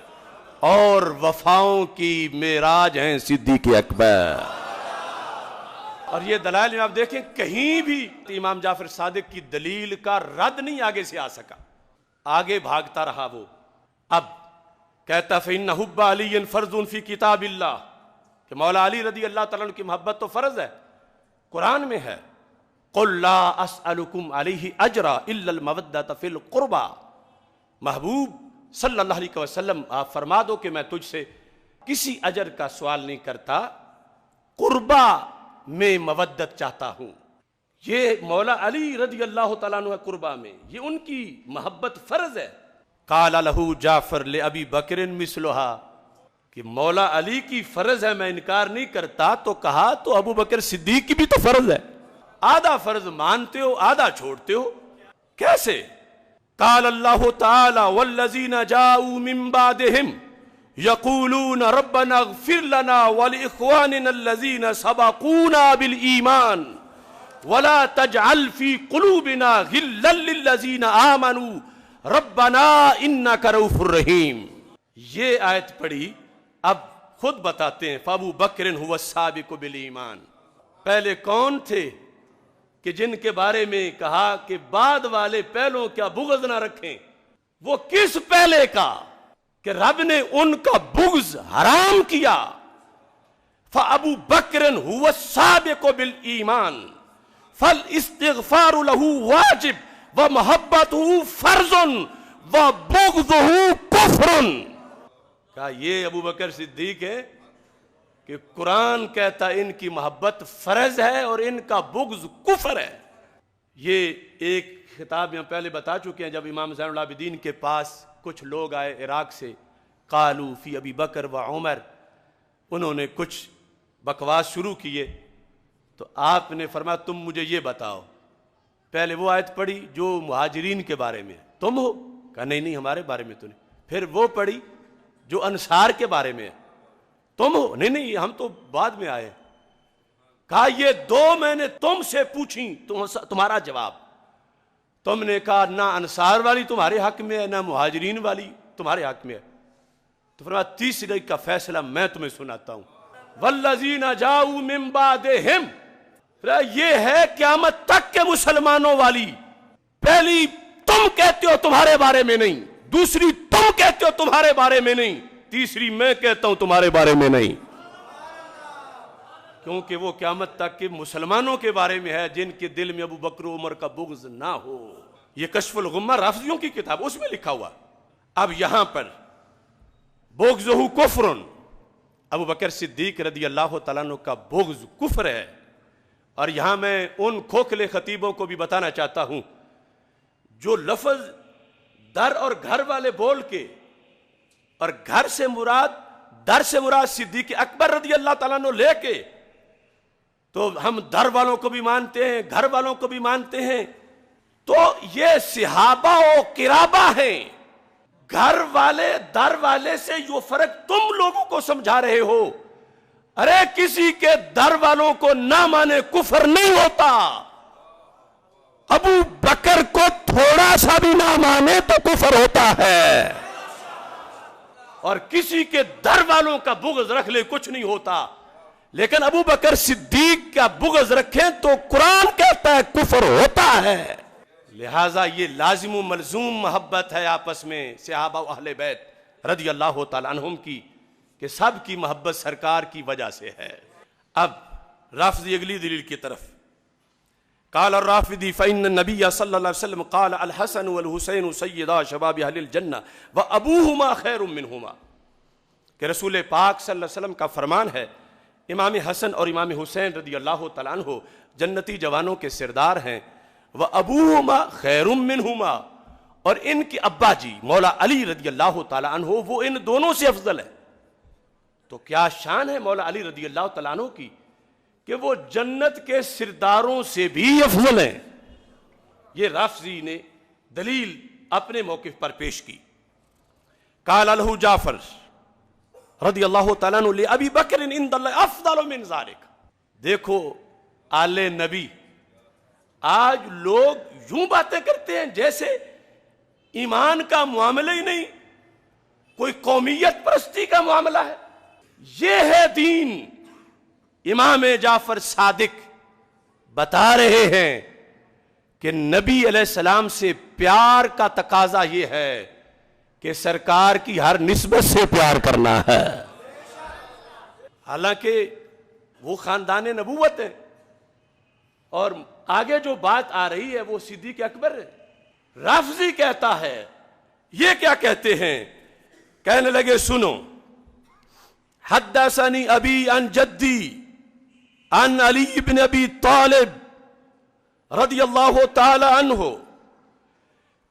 اور وفاؤں کی معراج ہیں صدیق اکبر۔ اور یہ دلائل میں آپ دیکھیں کہیں بھی امام جعفر صادق کی دلیل کا رد نہیں آگے سے آ سکا، آگے بھاگتا رہا وہ۔ اب کہتا فإن حب علی فرض فی کتاب اللہ، کہ مولا علی رضی اللہ تعالیٰ عنہ کی محبت تو فرض ہے، قرآن میں ہے، قل لا اسألکم علیہ اجرا الا المودۃ فی القربى، محبوب صلی اللہ علیہ وسلم آپ فرما دو کہ میں تجھ سے کسی اجر کا سوال نہیں کرتا، قربا میں مودت چاہتا ہوں۔ یہ مولا علی رضی اللہ تعالیٰ عنہ قربا میں یہ ان کی محبت فرض ہے۔ قال لہ جعفر لأبی بکر مثلھا، کہ مولا علی کی فرض ہے میں انکار نہیں کرتا، تو کہا تو ابو بکر صدیق کی بھی تو فرض ہے، آدھا فرض مانتے ہو آدھا چھوڑتے ہو، کیسے؟ قال اللہ تعالی والذین جاؤوا من بعدہم یقولون ربنا اغفر لنا ولإخواننا الذین سبقونا بالایمان ولا تجعل فی قلوبنا غلا للذین آمنوا ربنا انک رؤوف رحیم۔ یہ آیت پڑھی، اب خود بتاتے ہیں فابو بکر هو السابق بالایمان، پہلے کون تھے کہ جن کے بارے میں کہا کہ بعد والے پہلوں کیا بغض نہ رکھیں، وہ کس پہلے کا کہ رب نے ان کا بغض حرام کیا۔ فابو بکر هو السابق بالایمان فالاستغفار له واجب ومحبته فرض وبغضه کفر۔ کہا یہ ابو بکر صدیق ہے کہ قرآن کہتا ان کی محبت فرض ہے اور ان کا بغض کفر ہے۔ یہ ایک خطاب میں پہلے بتا چکے ہیں، جب امام زین العابدین کے پاس کچھ لوگ آئے عراق سے، قالوا فی ابی بکر و عمر، انہوں نے کچھ بکواس شروع کیے، تو آپ نے فرمایا تم مجھے یہ بتاؤ، پہلے وہ آیت پڑھی جو مہاجرین کے بارے میں، تم ہو؟ کہا نہیں ہمارے بارے میں تو نہیں۔ پھر وہ پڑھی جو انصار کے بارے میں، تم ہو؟ نہیں ہم تو بعد میں آئے۔ کہا یہ دو میں نے تم سے پوچھی، تمہارا جواب، تم نے کہا نہ انصار والی تمہارے حق میں ہے نہ مہاجرین والی تمہارے حق میں ہے، تو فرمایا تیسری کا فیصلہ میں تمہیں سناتا ہوں، والذین جاؤوا من بعدہم، یہ ہے قیامت تک کے مسلمانوں والی، پہلی تم کہتے ہو تمہارے بارے میں نہیں، دوسری تم کہتے ہو تمہارے بارے میں نہیں، تیسری میں کہتا ہوں تمہارے بارے میں نہیں، کیونکہ وہ قیامت تک کے مسلمانوں کے بارے میں ہے جن کے دل میں ابو بکر و عمر کا بغض نہ ہو۔ یہ کشف الغمہ رافضیوں کی کتاب، اس میں لکھا ہوا۔ اب یہاں پر بغضہ کفر، ابو بکر صدیق رضی اللہ تعالیٰ عنہ کا بغض کفر ہے۔ اور یہاں میں ان کھوکھلے خطیبوں کو بھی بتانا چاہتا ہوں جو لفظ در اور گھر والے بول کے، اور گھر سے مراد در سے مراد صدیق اکبر رضی اللہ تعالیٰ عنہ لے کے، تو ہم در والوں کو بھی مانتے ہیں گھر والوں کو بھی مانتے ہیں، تو یہ صحابہ و قرابہ ہیں، گھر والے در والے سے یہ فرق تم لوگوں کو سمجھا رہے ہو۔ ارے کسی کے در والوں کو نہ مانے کفر نہیں ہوتا، ابو بکر کو تھوڑا سا بھی نہ مانے تو کفر ہوتا ہے، اور کسی کے در والوں کا بغض رکھ لے کچھ نہیں ہوتا، لیکن ابو بکر صدیق کا بغض رکھیں تو قرآن کہتا ہے کفر ہوتا ہے۔ لہٰذا یہ لازم و ملزوم محبت ہے آپس میں صحابہ و اہل بیت رضی اللہ تعالیٰ عنہم کی، کہ سب کی محبت سرکار کی وجہ سے ہے۔ اب رافضی اگلی دلیل کی طرف، قال الرافضی فإن النبی صلی اللہ علیہ وسلم قال الحسن والحسین سیدا شباب اہل الجنہ وابوہما خیر منہما، کہ رسول پاک صلی اللہ علیہ وسلم کا فرمان ہے امام حسن اور امام حسین رضی اللہ تعالیٰ عنہ جنتی جوانوں کے سردار ہیں، وابوہما خیر منہما، اور ان کے ابا جی مولا علی رضی اللہ تعالیٰ عنہ وہ ان دونوں سے افضل ہے۔ تو کیا شان ہے مولا علی رضی اللہ تعالیٰ عنہ کی کہ وہ جنت کے سرداروں سے بھی افضل ہیں۔ یہ رافضی نے دلیل اپنے موقف پر پیش کی۔ قال له جعفر رضی اللہ تعالیٰ عنہ لأبی بکر عند اللہ افضل من ذلك۔ دیکھو آل نبی، آج لوگ یوں باتیں کرتے ہیں جیسے ایمان کا معاملہ ہی نہیں، کوئی قومیت پرستی کا معاملہ ہے۔ یہ ہے دین۔ امام جعفر صادق بتا رہے ہیں کہ نبی علیہ السلام سے پیار کا تقاضا یہ ہے کہ سرکار کی ہر نسبت سے پیار کرنا ہے۔ حالانکہ وہ خاندان نبوت ہے، اور آگے جو بات آ رہی ہے وہ صدیق اکبر ہے۔ رافضی کہتا ہے، یہ کیا کہتے ہیں؟ کہنے لگے سنو، حدثنی ابی عن جدی عن علی بن ابی طالب رضی اللہ تعالی عنہ،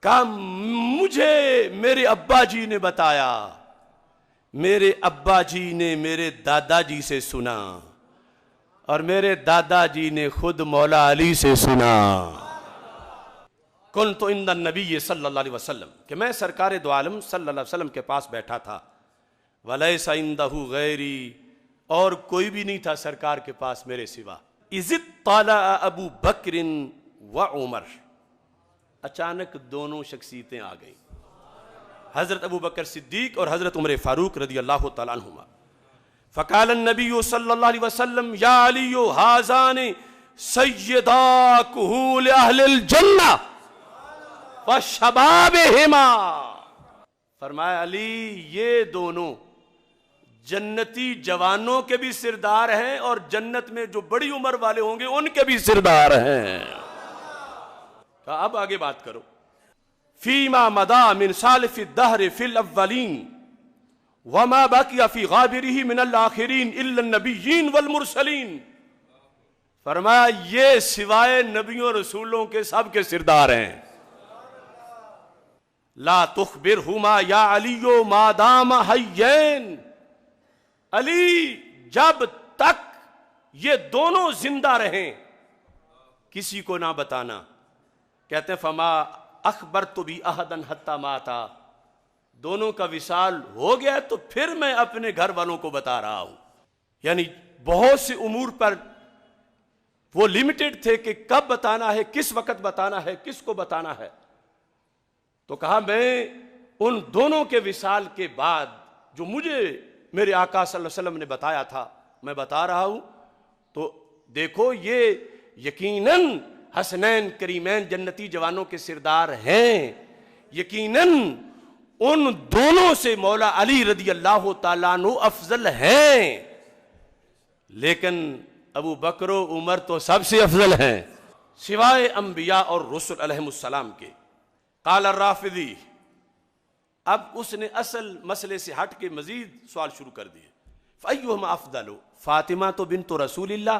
کہ مجھے میرے ابا جی نے بتایا، میرے ابا جی نے میرے دادا جی سے سنا، اور میرے دادا جی نے خود مولا علی سے سنا۔ کنت عند النبی صلی اللہ علیہ وسلم، کہ میں سرکار دو عالم صلی اللہ علیہ وسلم کے پاس بیٹھا تھا، ولیس عندہ غیری، اور کوئی بھی نہیں تھا سرکار کے پاس میرے سوا۔ اذ اطلع ابو بکر و عمر، اچانک دونوں شخصیتیں آ گئیں، حضرت ابو بکر صدیق اور حضرت عمر فاروق رضی اللہ تعالیٰ عنہما۔ فقال النبی صلی اللہ علیہ وسلم یا علی ھذان سیدا کہول اہل الجنہ وشبابہما، فرمایا علی یہ دونوں جنتی جوانوں کے بھی سردار ہیں، اور جنت میں جو بڑی عمر والے ہوں گے ان کے بھی سردار ہیں۔ کہا اب آگے بات کرو۔ فیما مدا من سالف الدہر فی الاولین وما بقی فی غابرہ من الاخرین الا النبیین والمرسلین، فرمایا یہ سوائے نبیوں رسولوں کے سب کے سردار ہیں۔ لا تخبرہما یا علی ما دام حیین، علی جب تک یہ دونوں زندہ رہیں کسی کو نہ بتانا۔ کہتے ہیں فما اخبرت بھی احدا حتی ماتا، دونوں کا وصال ہو گیا تو پھر میں اپنے گھر والوں کو بتا رہا ہوں۔ یعنی بہت سے امور پر وہ لمیٹڈ تھے کہ کب بتانا ہے، کس وقت بتانا ہے، کس کو بتانا ہے۔ تو کہا میں ان دونوں کے وصال کے بعد جو مجھے میرے آقا صلی اللہ علیہ وسلم نے بتایا تھا میں بتا رہا ہوں، تو دیکھو یہ یقیناً حسنین کریمین جنتی جوانوں کے سردار ہیں، یقیناً ان دونوں سے مولا علی رضی اللہ تعالیٰ عنہ افضل ہیں، لیکن ابو بکر و عمر تو سب سے افضل ہیں سوائے انبیاء اور رسل علیہم السلام کے۔ قال الرافضی، اب اس نے اصل مسئلے سے ہٹ کے مزید سوال شروع کر دیے۔ فَأَيُّهُمَا أَفْضَلُ فاطمہ بنت رسول اللہ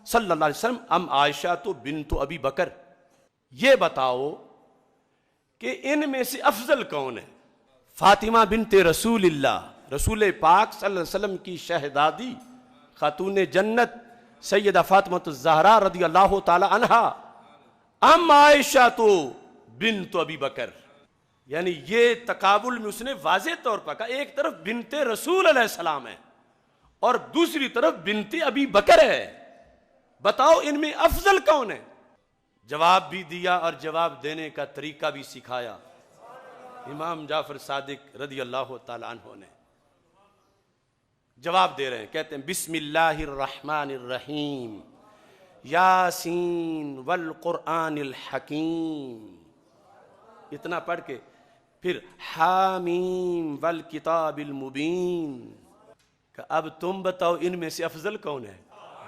صلی اللہ علیہ وسلم ام عائشہ بنت ابی بکر، یہ بتاؤ کہ ان میں سے افضل کون ہے؟ فاطمہ بنت رسول اللہ، رسول پاک صلی اللہ علیہ وسلم کی شہزادی خاتون جنت سیدہ فاطمہ الزہرا رضی اللہ تعالی عنہا، ام عائشہ بنت ابی بکر، یعنی یہ تقابل میں اس نے واضح طور پر کہا ایک طرف بنت رسول علیہ السلام ہے اور دوسری طرف بنت ابی بکر ہے، بتاؤ ان میں افضل کون ہے؟ جواب بھی دیا اور جواب دینے کا طریقہ بھی سکھایا امام جعفر صادق رضی اللہ تعالی عنہ نے۔ جواب دے رہے ہیں، کہتے ہیں بسم اللہ الرحمن الرحیم، یاسین والقرآن الحکیم، اتنا پڑھ کے پھر حامیم والکتاب المبین، کہ اب تم بتاؤ ان میں سے افضل کون ہے؟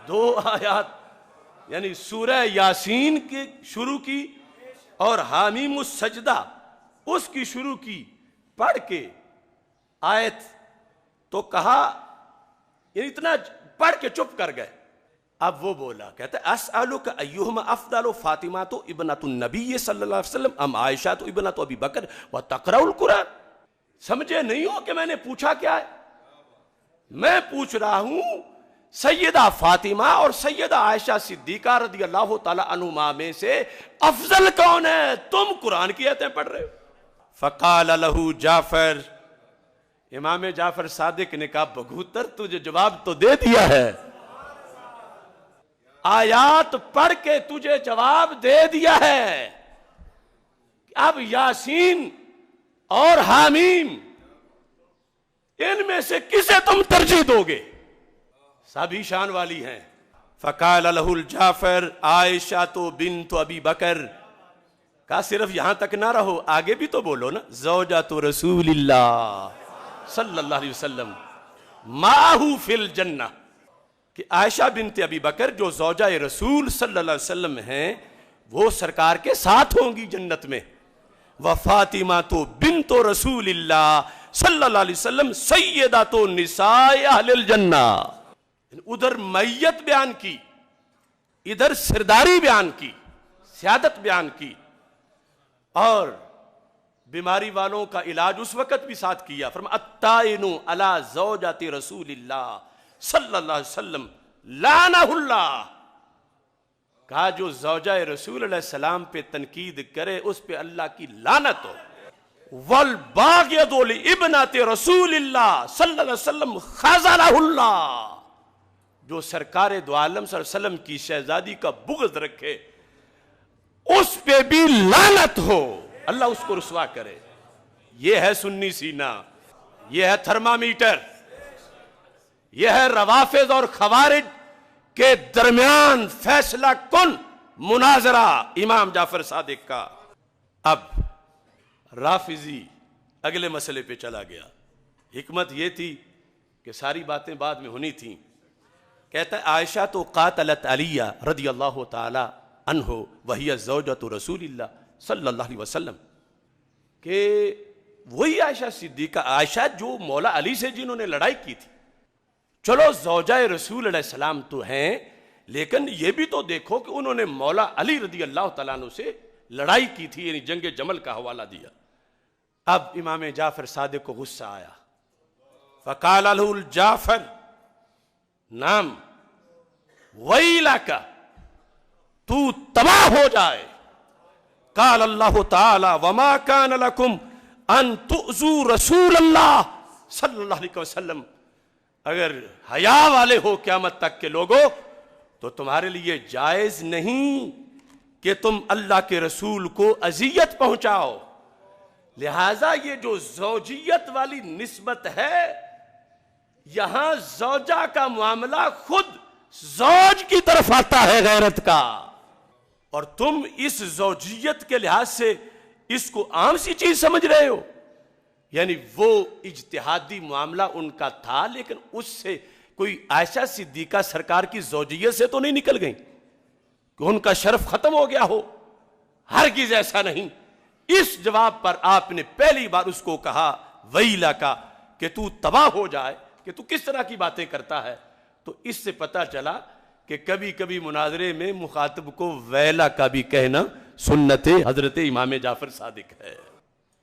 دو آیات یعنی سورہ یاسین کی شروع کی اور حامیم السجدہ اس کی شروع کی، پڑھ کے آیت تو کہا، یعنی اتنا پڑھ کے چپ کر گئے۔ اب وہ بولا، کہتا ہے اسألک ایہما افضل فاطمہ ابنۃ النبی صلی اللہ علیہ وسلم ام عائشہ ابنۃ ابی بکر وتقرأ القرآن، سمجھے نہیں ہو کہ میں نے پوچھا کیا ہے؟ میں پوچھ رہا ہوں سیدہ فاطمہ اور سیدہ عائشہ صدیقہ رضی اللہ تعالی عنہما میں سے افضل کون ہے؟ تم قرآن کی آیتیں پڑھ رہے ہو۔ فقال له جعفر، امام جعفر صادق نے کہا بگوتر تجھے جواب تو دے دیا ہے، آیات پڑھ کے تجھے جواب دے دیا ہے، اب یاسین اور حامیم، ان میں سے کسے تم ترجیح دو گے؟ سبھی شان والی ہیں. فقال له الجعفر عائشہ بنت ابی بکر. کہا صرف یہاں تک نہ رہو، آگے بھی تو بولو نا. زوجۃ رسول اللہ صلی اللہ علیہ وسلم معہ فی الجنہ، کہ عائشہ بنت ابی بکر جو زوجہ رسول صلی اللہ علیہ وسلم ہیں وہ سرکار کے ساتھ ہوں گی جنت میں. وفاطمہ تو بنت رسول اللہ صلی اللہ علیہ وسلم سیدۃ نساء اہل الجنہ. ادھر میت بیان کی، ادھر سرداری بیان کی، سیادت بیان کی، اور بیماری والوں کا علاج اس وقت بھی ساتھ کیا. فرمایا الطائن علی زوجۃ رسول اللہ صلی اللہ علیہ وسلم لعنہ اللہ. کہا جو زوجہ رسول اللہ السلام پہ تنقید کرے اس پہ اللہ کی لعنت ہو. والباغض لابنۃ رسول اللہ صلی اللہ علیہ وسلم خذلہ اللہ. جو سرکار دو عالم صلی اللہ علیہ وسلم کی شہزادی کا بغض رکھے اس پہ بھی لعنت ہو، اللہ اس کو رسوا کرے. یہ ہے سنی سینہ، یہ ہے تھرمامیٹر، یہ ہے روافض اور خوارج کے درمیان فیصلہ کن مناظرہ امام جعفر صادق کا. اب رافضی اگلے مسئلے پہ چلا گیا. حکمت یہ تھی کہ ساری باتیں بعد میں ہونی تھیں. کہتا ہے عائشہ تو قاتلت علیہ رضی اللہ تعالی عنہ وہی زوجۃ رسول اللہ صلی اللہ علیہ وسلم، کہ وہی عائشہ صدیقہ، عائشہ جو مولا علی سے جنہوں نے لڑائی کی تھی. چلو زوجہ رسول علیہ السلام تو ہیں، لیکن یہ بھی تو دیکھو کہ انہوں نے مولا علی رضی اللہ تعالیٰ عنہ سے لڑائی کی تھی، یعنی جنگ جمل کا حوالہ دیا. اب امام جعفر صادق کو غصہ آیا. فقال له الجعفر نام ویلک، تو تباہ ہو جائے. قال اللہ تعالی وما کان لکم ان تؤذوا رسول اللہ صلی اللہ علیہ وسلم. اگر حیا والے ہو قیامت تک کے لوگوں تو تمہارے لیے جائز نہیں کہ تم اللہ کے رسول کو اذیت پہنچاؤ. لہذا یہ جو زوجیت والی نسبت ہے، یہاں زوجہ کا معاملہ خود زوج کی طرف آتا ہے غیرت کا، اور تم اس زوجیت کے لحاظ سے اس کو عام سی چیز سمجھ رہے ہو. یعنی وہ اجتہادی معاملہ ان کا تھا، لیکن اس سے کوئی عائشہ صدیقہ سرکار کی زوجیت سے تو نہیں نکل گئی کہ ان کا شرف ختم ہو گیا ہو. ہرگز ایسا نہیں. اس جواب پر آپ نے پہلی بار اس کو کہا ویلا کا، کہ تو تباہ ہو جائے، کہ تو کس طرح کی باتیں کرتا ہے. تو اس سے پتہ چلا کہ کبھی کبھی مناظرے میں مخاطب کو ویلا کا بھی کہنا سنت حضرت امام جعفر صادق ہے.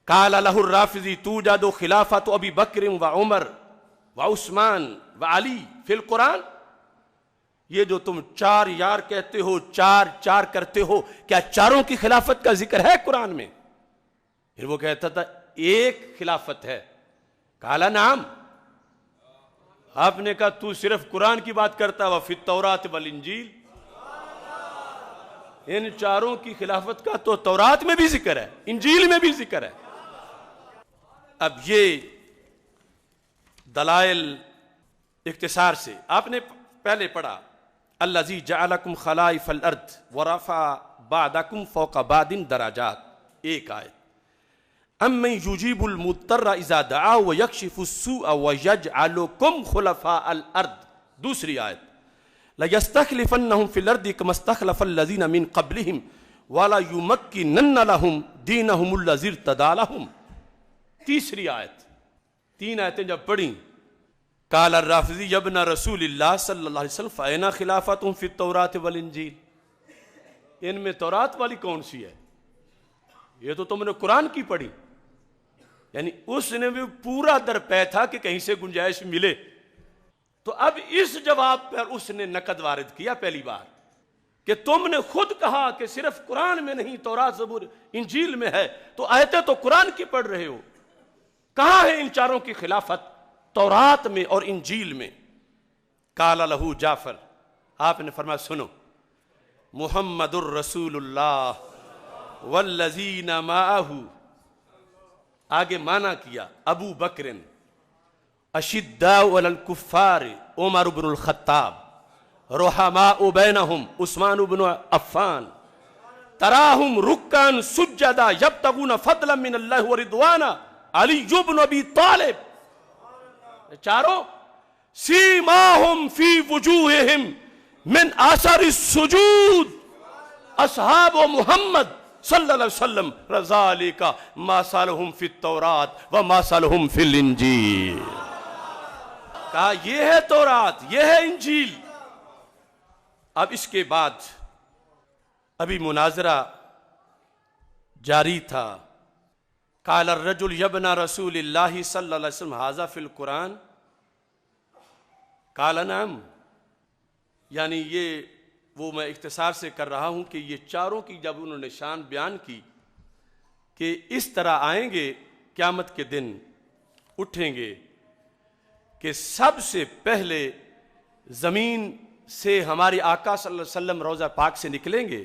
قال له الرافضی توجد خلافت ابی بکر و عمر و عثمان و علی فی القرآن. یہ جو تم چار یار کہتے ہو، چار چار کرتے ہو، کیا چاروں کی خلافت کا ذکر ہے قرآن میں؟ پھر وہ کہتا تھا ایک خلافت ہے. قال نعم. آپ نے کہا تو صرف قرآن کی بات کرتا ہے، وفی التوراۃ والانجیل. ان چاروں کی خلافت کا تو تورات میں بھی ذکر ہے، انجیل میں بھی ذکر ہے. اب یہ دلائل اختصار سے آپ نے پہلے پڑھا الذی جعلکم خلائف الارض ورفع بعضکم فوق بعض درجات، ایک آیت. امن یجیب المضطر اذا دعا ویکشف السوء ویجعلکم خلفاء الارض، دوسری آیت. لَيَسْتَخْلِفَنَّهُمْ فِي الْأَرْضِ كَمَا اسْتَخْلَفَ الَّذِينَ مِنْ قَبْلِهِمْ وَلَيُمَكِّنَنَّ لَهُمْ دِينَهُمُ الَّذِي ارْتَضَىٰ لَهُمْ. تیسری آیت. تین آیتیں جب پڑھیں قال الرافضی ابن رسول اللہ صلی اللہ علیہ وسلم فَأَيْنَ خِلَافَتُهُمْ فِي التَّوْرَاةِ وَالْإِنْجِيلِ. ان میں تورات والی کون سی ہے؟ یہ تو تم نے قرآن کی پڑھی. یعنی اس نے بھی پورا درپے تھا کہ کہیں سے گنجائش ملے. تو اب اس جواب پر اس نے نقد وارد کیا پہلی بار کہ تم نے خود کہا کہ صرف قرآن میں نہیں، تورات زبور انجیل میں ہے، تو آیتیں تو قرآن کی پڑھ رہے ہو. کہاں ہے ان چاروں کی خلافت؟ تورات میں اور انجیل میں. قال له جعفر، آپ نے فرمایا سنو، محمد الرسول اللہ والذین معہ. آگے مانا کیا ابو بکر اشداء علی الکفار عمر بن الخطاب رحماء بینہم عثمان بن عفان تراہم رکعا سجدا یبتغون فضلا من اللہ ورضوانا علی بن ابی طالب چاروں سیماہم فی وجوہہم من آثار السجود اصحاب محمد صلی اللہ علیہ وسلم ذالک ما صالحم فی التورات وما صالحم فی الانجیل. کہا یہ ہے تورات، یہ ہے انجیل. اب اس کے بعد ابھی مناظرہ جاری تھا. قال الرجل یبن رسول اللہ صلی اللہ علیہ وسلم ھذا فی القرآن قال نعم. یعنی یہ وہ میں اختصار سے کر رہا ہوں کہ یہ چاروں کی جب انہوں نے شان بیان کی کہ اس طرح آئیں گے قیامت کے دن، اٹھیں گے کہ سب سے پہلے زمین سے ہمارے آقا صلی اللہ علیہ وسلم روضہ پاک سے نکلیں گے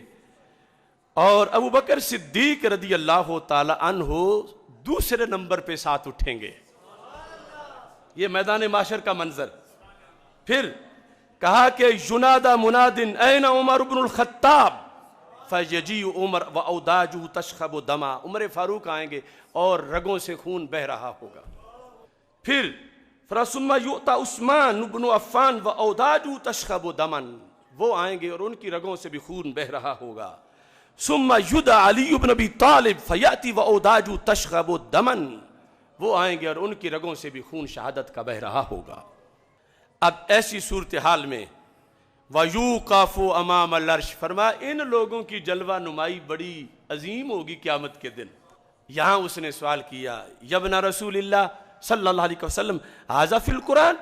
اور ابو بکر صدیق رضی اللہ تعالی عنہ دوسرے نمبر پہ ساتھ اٹھیں گے. یہ میدان معاشر کا منظر. پھر کہا کہ ینادی مناد این عمر بن الخطاب فیجیء عمر واوداجہ تشخب دما. عمر فاروق آئیں گے اور رگوں سے خون بہہ رہا ہوگا. پھر ثم یؤتی عثمان بن عفان واوداجہ تشخب دما. وہ آئیں گے اور ان کی رگوں سے بھی خون بہہ رہا ہوگا. ثم یدعى علی بن ابی طالب فیاتی واوداجہ تشخب دما. وہ آئیں گے اور ان کی رگوں سے بھی خون شہادت کا بہہ رہا ہوگا. اب ایسی صورتحال میں وَيُوقَفُ أَمَامَ الْعَرْشِ فرمایا ان لوگوں کی جلوہ نمائی بڑی عظیم ہوگی قیامت کے دن. یہاں اس نے سوال کیا یبن رسول اللہ صلی اللہ علیہ وسلم ھذا فی القرآن،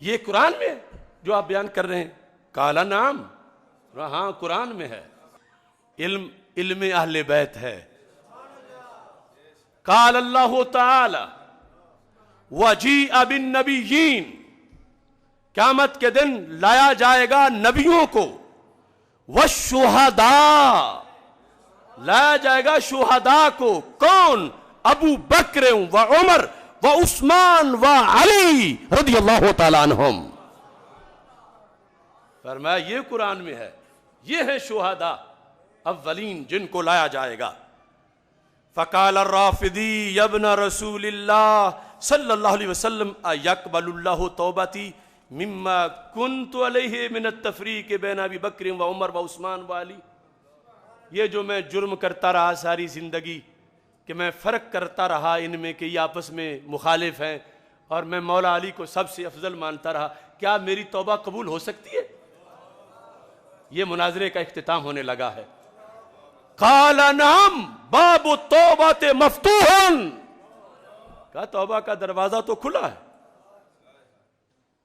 یہ قرآن میں جو آپ بیان کر رہے ہیں؟ قال نعم. ہاں قرآن میں ہے. علم اہل بیت ہے. قال اللہ تعالی وَجِیءَ بِالنَّبِیِّین. قیامت کے دن لایا جائے گا نبیوں کو. وَالشُّہَدَاء. لایا جائے گا شہداء کو. کون؟ ابو بکر و عمر و عثمان و علی رضی اللہ تعالیٰ عنہم. فرمایا یہ قرآن میں ہے. یہ ہے شہداء اولین جن کو لایا جائے گا. فقال الرافضی یبن رسول اللہ صلی اللہ علیہ وسلم ایقبل اللہ توبتی مما کنت علیہ من التفریق بین ابی بکر و عمر و عثمان و علی. یہ جو میں جرم کرتا رہا ساری زندگی کہ میں فرق کرتا رہا ان میں کہ یہ آپس میں مخالف ہیں اور میں مولا علی کو سب سے افضل مانتا رہا، کیا میری توبہ قبول ہو سکتی ہے؟ یہ مناظرے کا اختتام ہونے لگا ہے. قال نعم باب التوبۃ مفتوح. کہا توبہ کا دروازہ تو کھلا ہے.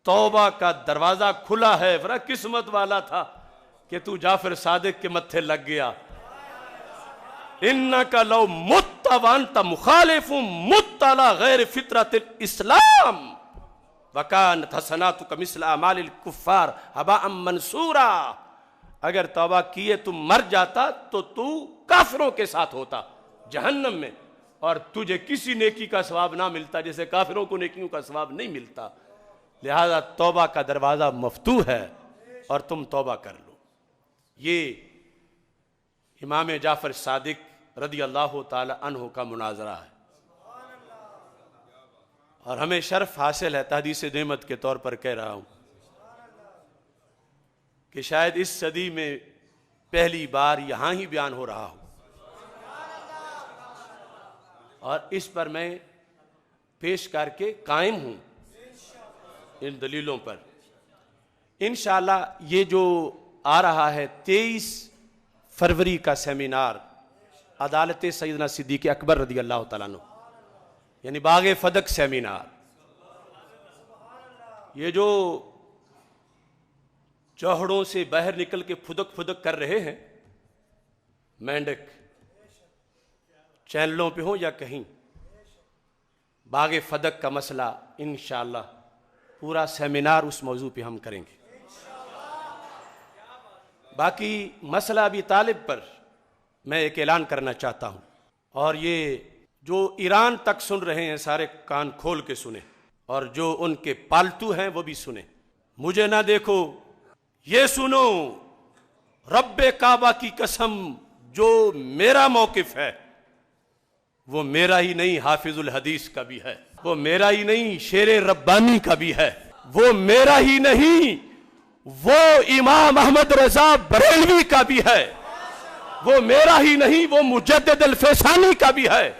توبہ کا دروازہ کھلا ہے. بڑا قسمت والا تھا کہ تو جعفر صادق کے متھے لگ گیا. انک لو مت وانت مخالف مت علی غیر فطرت الاسلام وکانت حسناتک مثل اعمال الکفار ہباء منثورا. اگر توبہ کیے تم مر جاتا تو کافروں کے ساتھ ہوتا جہنم میں، اور تجھے کسی نیکی کا ثواب نہ ملتا جیسے کافروں کو نیکیوں کا ثواب نہیں ملتا. لہذا توبہ کا دروازہ مفتوح ہے اور تم توبہ کر لو. یہ امام جعفر صادق رضی اللہ تعالی عنہ کا مناظرہ ہے اور ہمیں شرف حاصل ہے. تحدیث نعمت کے طور پر کہہ رہا ہوں کہ شاید اس صدی میں پہلی بار یہاں ہی بیان ہو رہا ہو اور اس پر میں پیش کر کے قائم ہوں ان دلیلوں پر. انشاءاللہ یہ جو آ رہا ہے 23 فروری کا سیمینار عدالت سیدنا صدیق اکبر رضی اللہ تعالیٰ عنہ، یعنی باغ فدق سیمینار. یہ جو چوہڑوں سے باہر نکل کے پھدک پھدک کر رہے ہیں مینڈک، چینلوں پہ ہوں یا کہیں، باغ فدق کا مسئلہ انشاءاللہ پورا سیمینار اس موضوع پہ ہم کریں گے. باقی مسئلہ ابی طالب پر میں ایک اعلان کرنا چاہتا ہوں، اور یہ جو ایران تک سن رہے ہیں سارے کان کھول کے سنیں، اور جو ان کے پالتو ہیں وہ بھی سنیں. مجھے نہ دیکھو، یہ سنو، رب کعبہ کی قسم، جو میرا موقف ہے وہ میرا ہی نہیں، حافظ الحدیث کا بھی ہے. وہ میرا ہی نہیں، شیر ربانی کا بھی ہے. وہ میرا ہی نہیں، وہ امام احمد رضا بریلوی کا بھی ہے. وہ میرا ہی نہیں، وہ مجدد الفیسانی کا بھی ہے.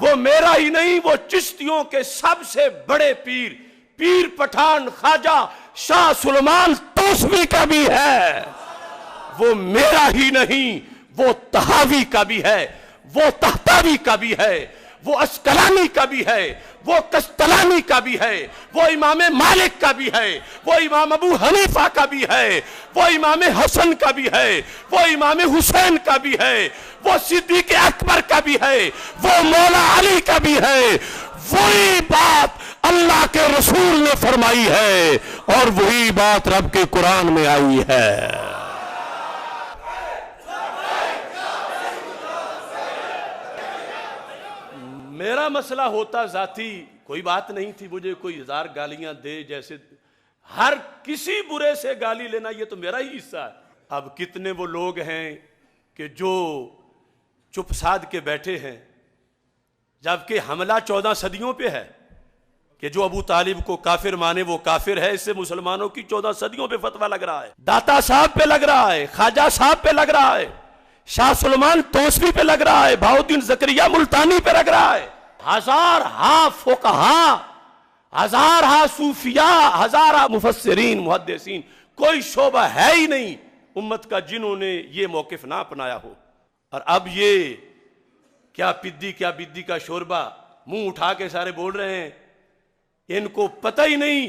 وہ میرا ہی نہیں، وہ چشتیوں کے سب سے بڑے پیر پٹھان خواجہ شاہ سلمان توسوی کا بھی ہے. وہ میرا ہی نہیں، وہ طحاوی کا بھی ہے، وہ طحطاوی کا بھی ہے، وہ اسقلانی کا بھی ہے، وہ کستلانی کا بھی ہے، وہ امام مالک کا بھی ہے، وہ امام ابو حنیفہ کا بھی ہے، وہ امام حسن کا بھی ہے، وہ امام حسین کا بھی ہے، وہ صدیق اکبر کا بھی ہے، وہ مولا علی کا بھی ہے. وہی بات اللہ کے رسول نے فرمائی ہے اور وہی بات رب کے قرآن میں آئی ہے. میرا مسئلہ ہوتا ذاتی کوئی بات نہیں تھی، مجھے کوئی 1000 گالیاں دے، جیسے ہر کسی برے سے گالی لینا یہ تو میرا ہی حصہ ہے. اب کتنے وہ لوگ ہیں کہ جو چپ سادھ کے بیٹھے ہیں، جبکہ حملہ 14 صدیوں پہ ہے کہ جو ابو طالب کو کافر مانے وہ کافر ہے. اس سے مسلمانوں کی 14 صدیوں پہ فتویٰ لگ رہا ہے، داتا صاحب پہ لگ رہا ہے، خواجہ صاحب پہ لگ رہا ہے، شاہ سلمان توسوی پہ لگ رہا ہے، بہاؤالدین زکریا ملتانی پہ لگ رہا ہے. ہزارہا فقہا، ہزارہا صوفیاء، ہزارہا مفسرین محدثین، کوئی شعبہ ہے ہی نہیں امت کا جنہوں نے یہ موقف نہ اپنایا ہو. اور اب یہ کیا بدی کا شوربہ منہ اٹھا کے سارے بول رہے ہیں. ان کو پتہ ہی نہیں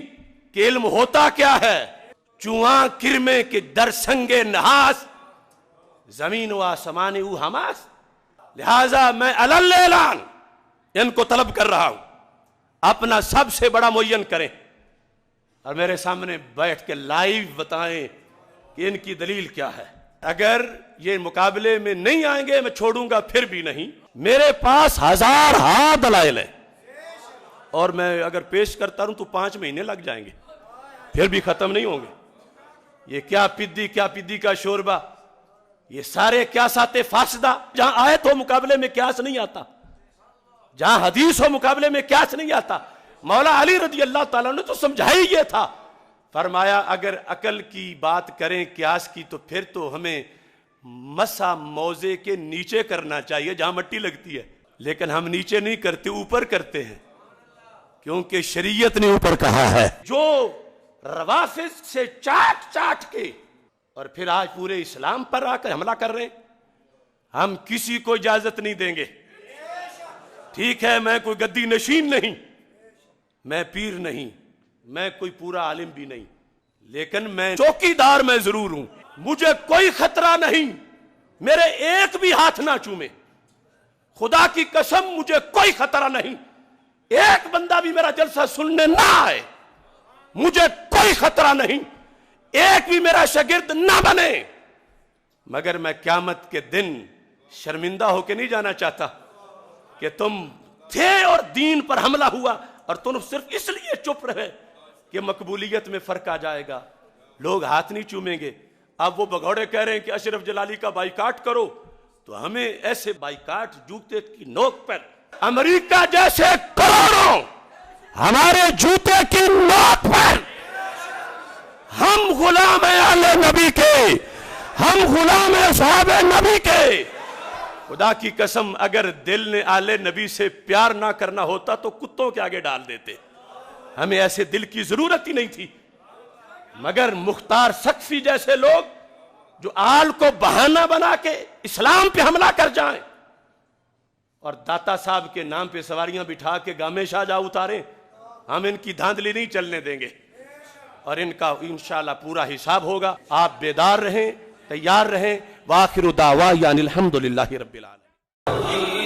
کہ علم ہوتا کیا ہے. چواں کرمے کے در سنگے نحاس، زمین و آسمان او حماس. لہذا میں علل اعلان ان کو طلب کر رہا ہوں، اپنا سب سے بڑا معین کریں اور میرے سامنے بیٹھ کے لائیو بتائیں کہ ان کی دلیل کیا ہے. اگر یہ مقابلے میں نہیں آئیں گے میں چھوڑوں گا پھر بھی نہیں. میرے پاس ہزارہا دلائل ہیں اور میں اگر پیش کرتا ہوں تو 5 مہینے لگ جائیں گے، پھر بھی ختم نہیں ہوں گے. یہ کیا پدی کا شوربہ، یہ سارے قیاسات فاسدہ. جہاں آیت ہو مقابلے میں قیاس نہیں آتا، جہاں حدیث ہو مقابلے میں قیاس نہیں آتا. مولا علی رضی اللہ تعالیٰ نے تو سمجھائی یہ تھا، فرمایا اگر عقل کی بات کریں قیاس کی تو پھر تو ہمیں مسا موزے کے نیچے کرنا چاہیے جہاں مٹی لگتی ہے، لیکن ہم نیچے نہیں کرتے، اوپر کرتے ہیں، کیونکہ شریعت نے اوپر کہا ہے. جو روافض سے چاٹ کے اور پھر آج پورے اسلام پر آ کر حملہ کر رہے ہیں، ہم کسی کو اجازت نہیں دیں گے. ٹھیک ہے، میں کوئی گدی نشین نہیں، میں پیر نہیں، میں کوئی پورا عالم بھی نہیں، لیکن میں چوکیدار میں ضرور ہوں. مجھے کوئی خطرہ نہیں، میرے ایک بھی ہاتھ نہ چومے، خدا کی قسم مجھے کوئی خطرہ نہیں. ایک بندہ بھی میرا جلسہ سننے نہ آئے، مجھے کوئی خطرہ نہیں. ایک بھی میرا شاگرد نہ بنے، مگر میں قیامت کے دن شرمندہ ہو کے نہیں جانا چاہتا کہ تم تھے اور دین پر حملہ ہوا اور تم صرف اس لیے چپ رہے کہ مقبولیت میں فرق آ جائے گا، لوگ ہاتھ نہیں چومیں گے. اب وہ بگوڑے کہہ رہے ہیں کہ اشرف جلالی کا بائیکاٹ کرو، تو ہمیں ایسے بائیکاٹ جوتے کی نوک پر، امریکہ جیسے کروڑوں ہمارے جوتے کی نوک پر. ہم غلام آل نبی کے، ہم غلام اصحاب نبی کے. خدا کی قسم اگر دل نے آل نبی سے پیار نہ کرنا ہوتا تو کتوں کے آگے ڈال دیتے. ہمیں ایسے دل کی ضرورت ہی نہیں تھی، مگر مختار سقفی جیسے لوگ جو آل کو بہانہ بنا کے اسلام پہ حملہ کر جائیں اور داتا صاحب کے نام پہ سواریاں بٹھا کے گامے شاہ جا اتاریں، ہم ان کی دھاندلی نہیں چلنے دیں گے اور ان کا انشاءاللہ پورا حساب ہوگا. آپ بیدار رہیں، تیار رہیں. وآخر دعوانا الحمدللہ رب العالمین.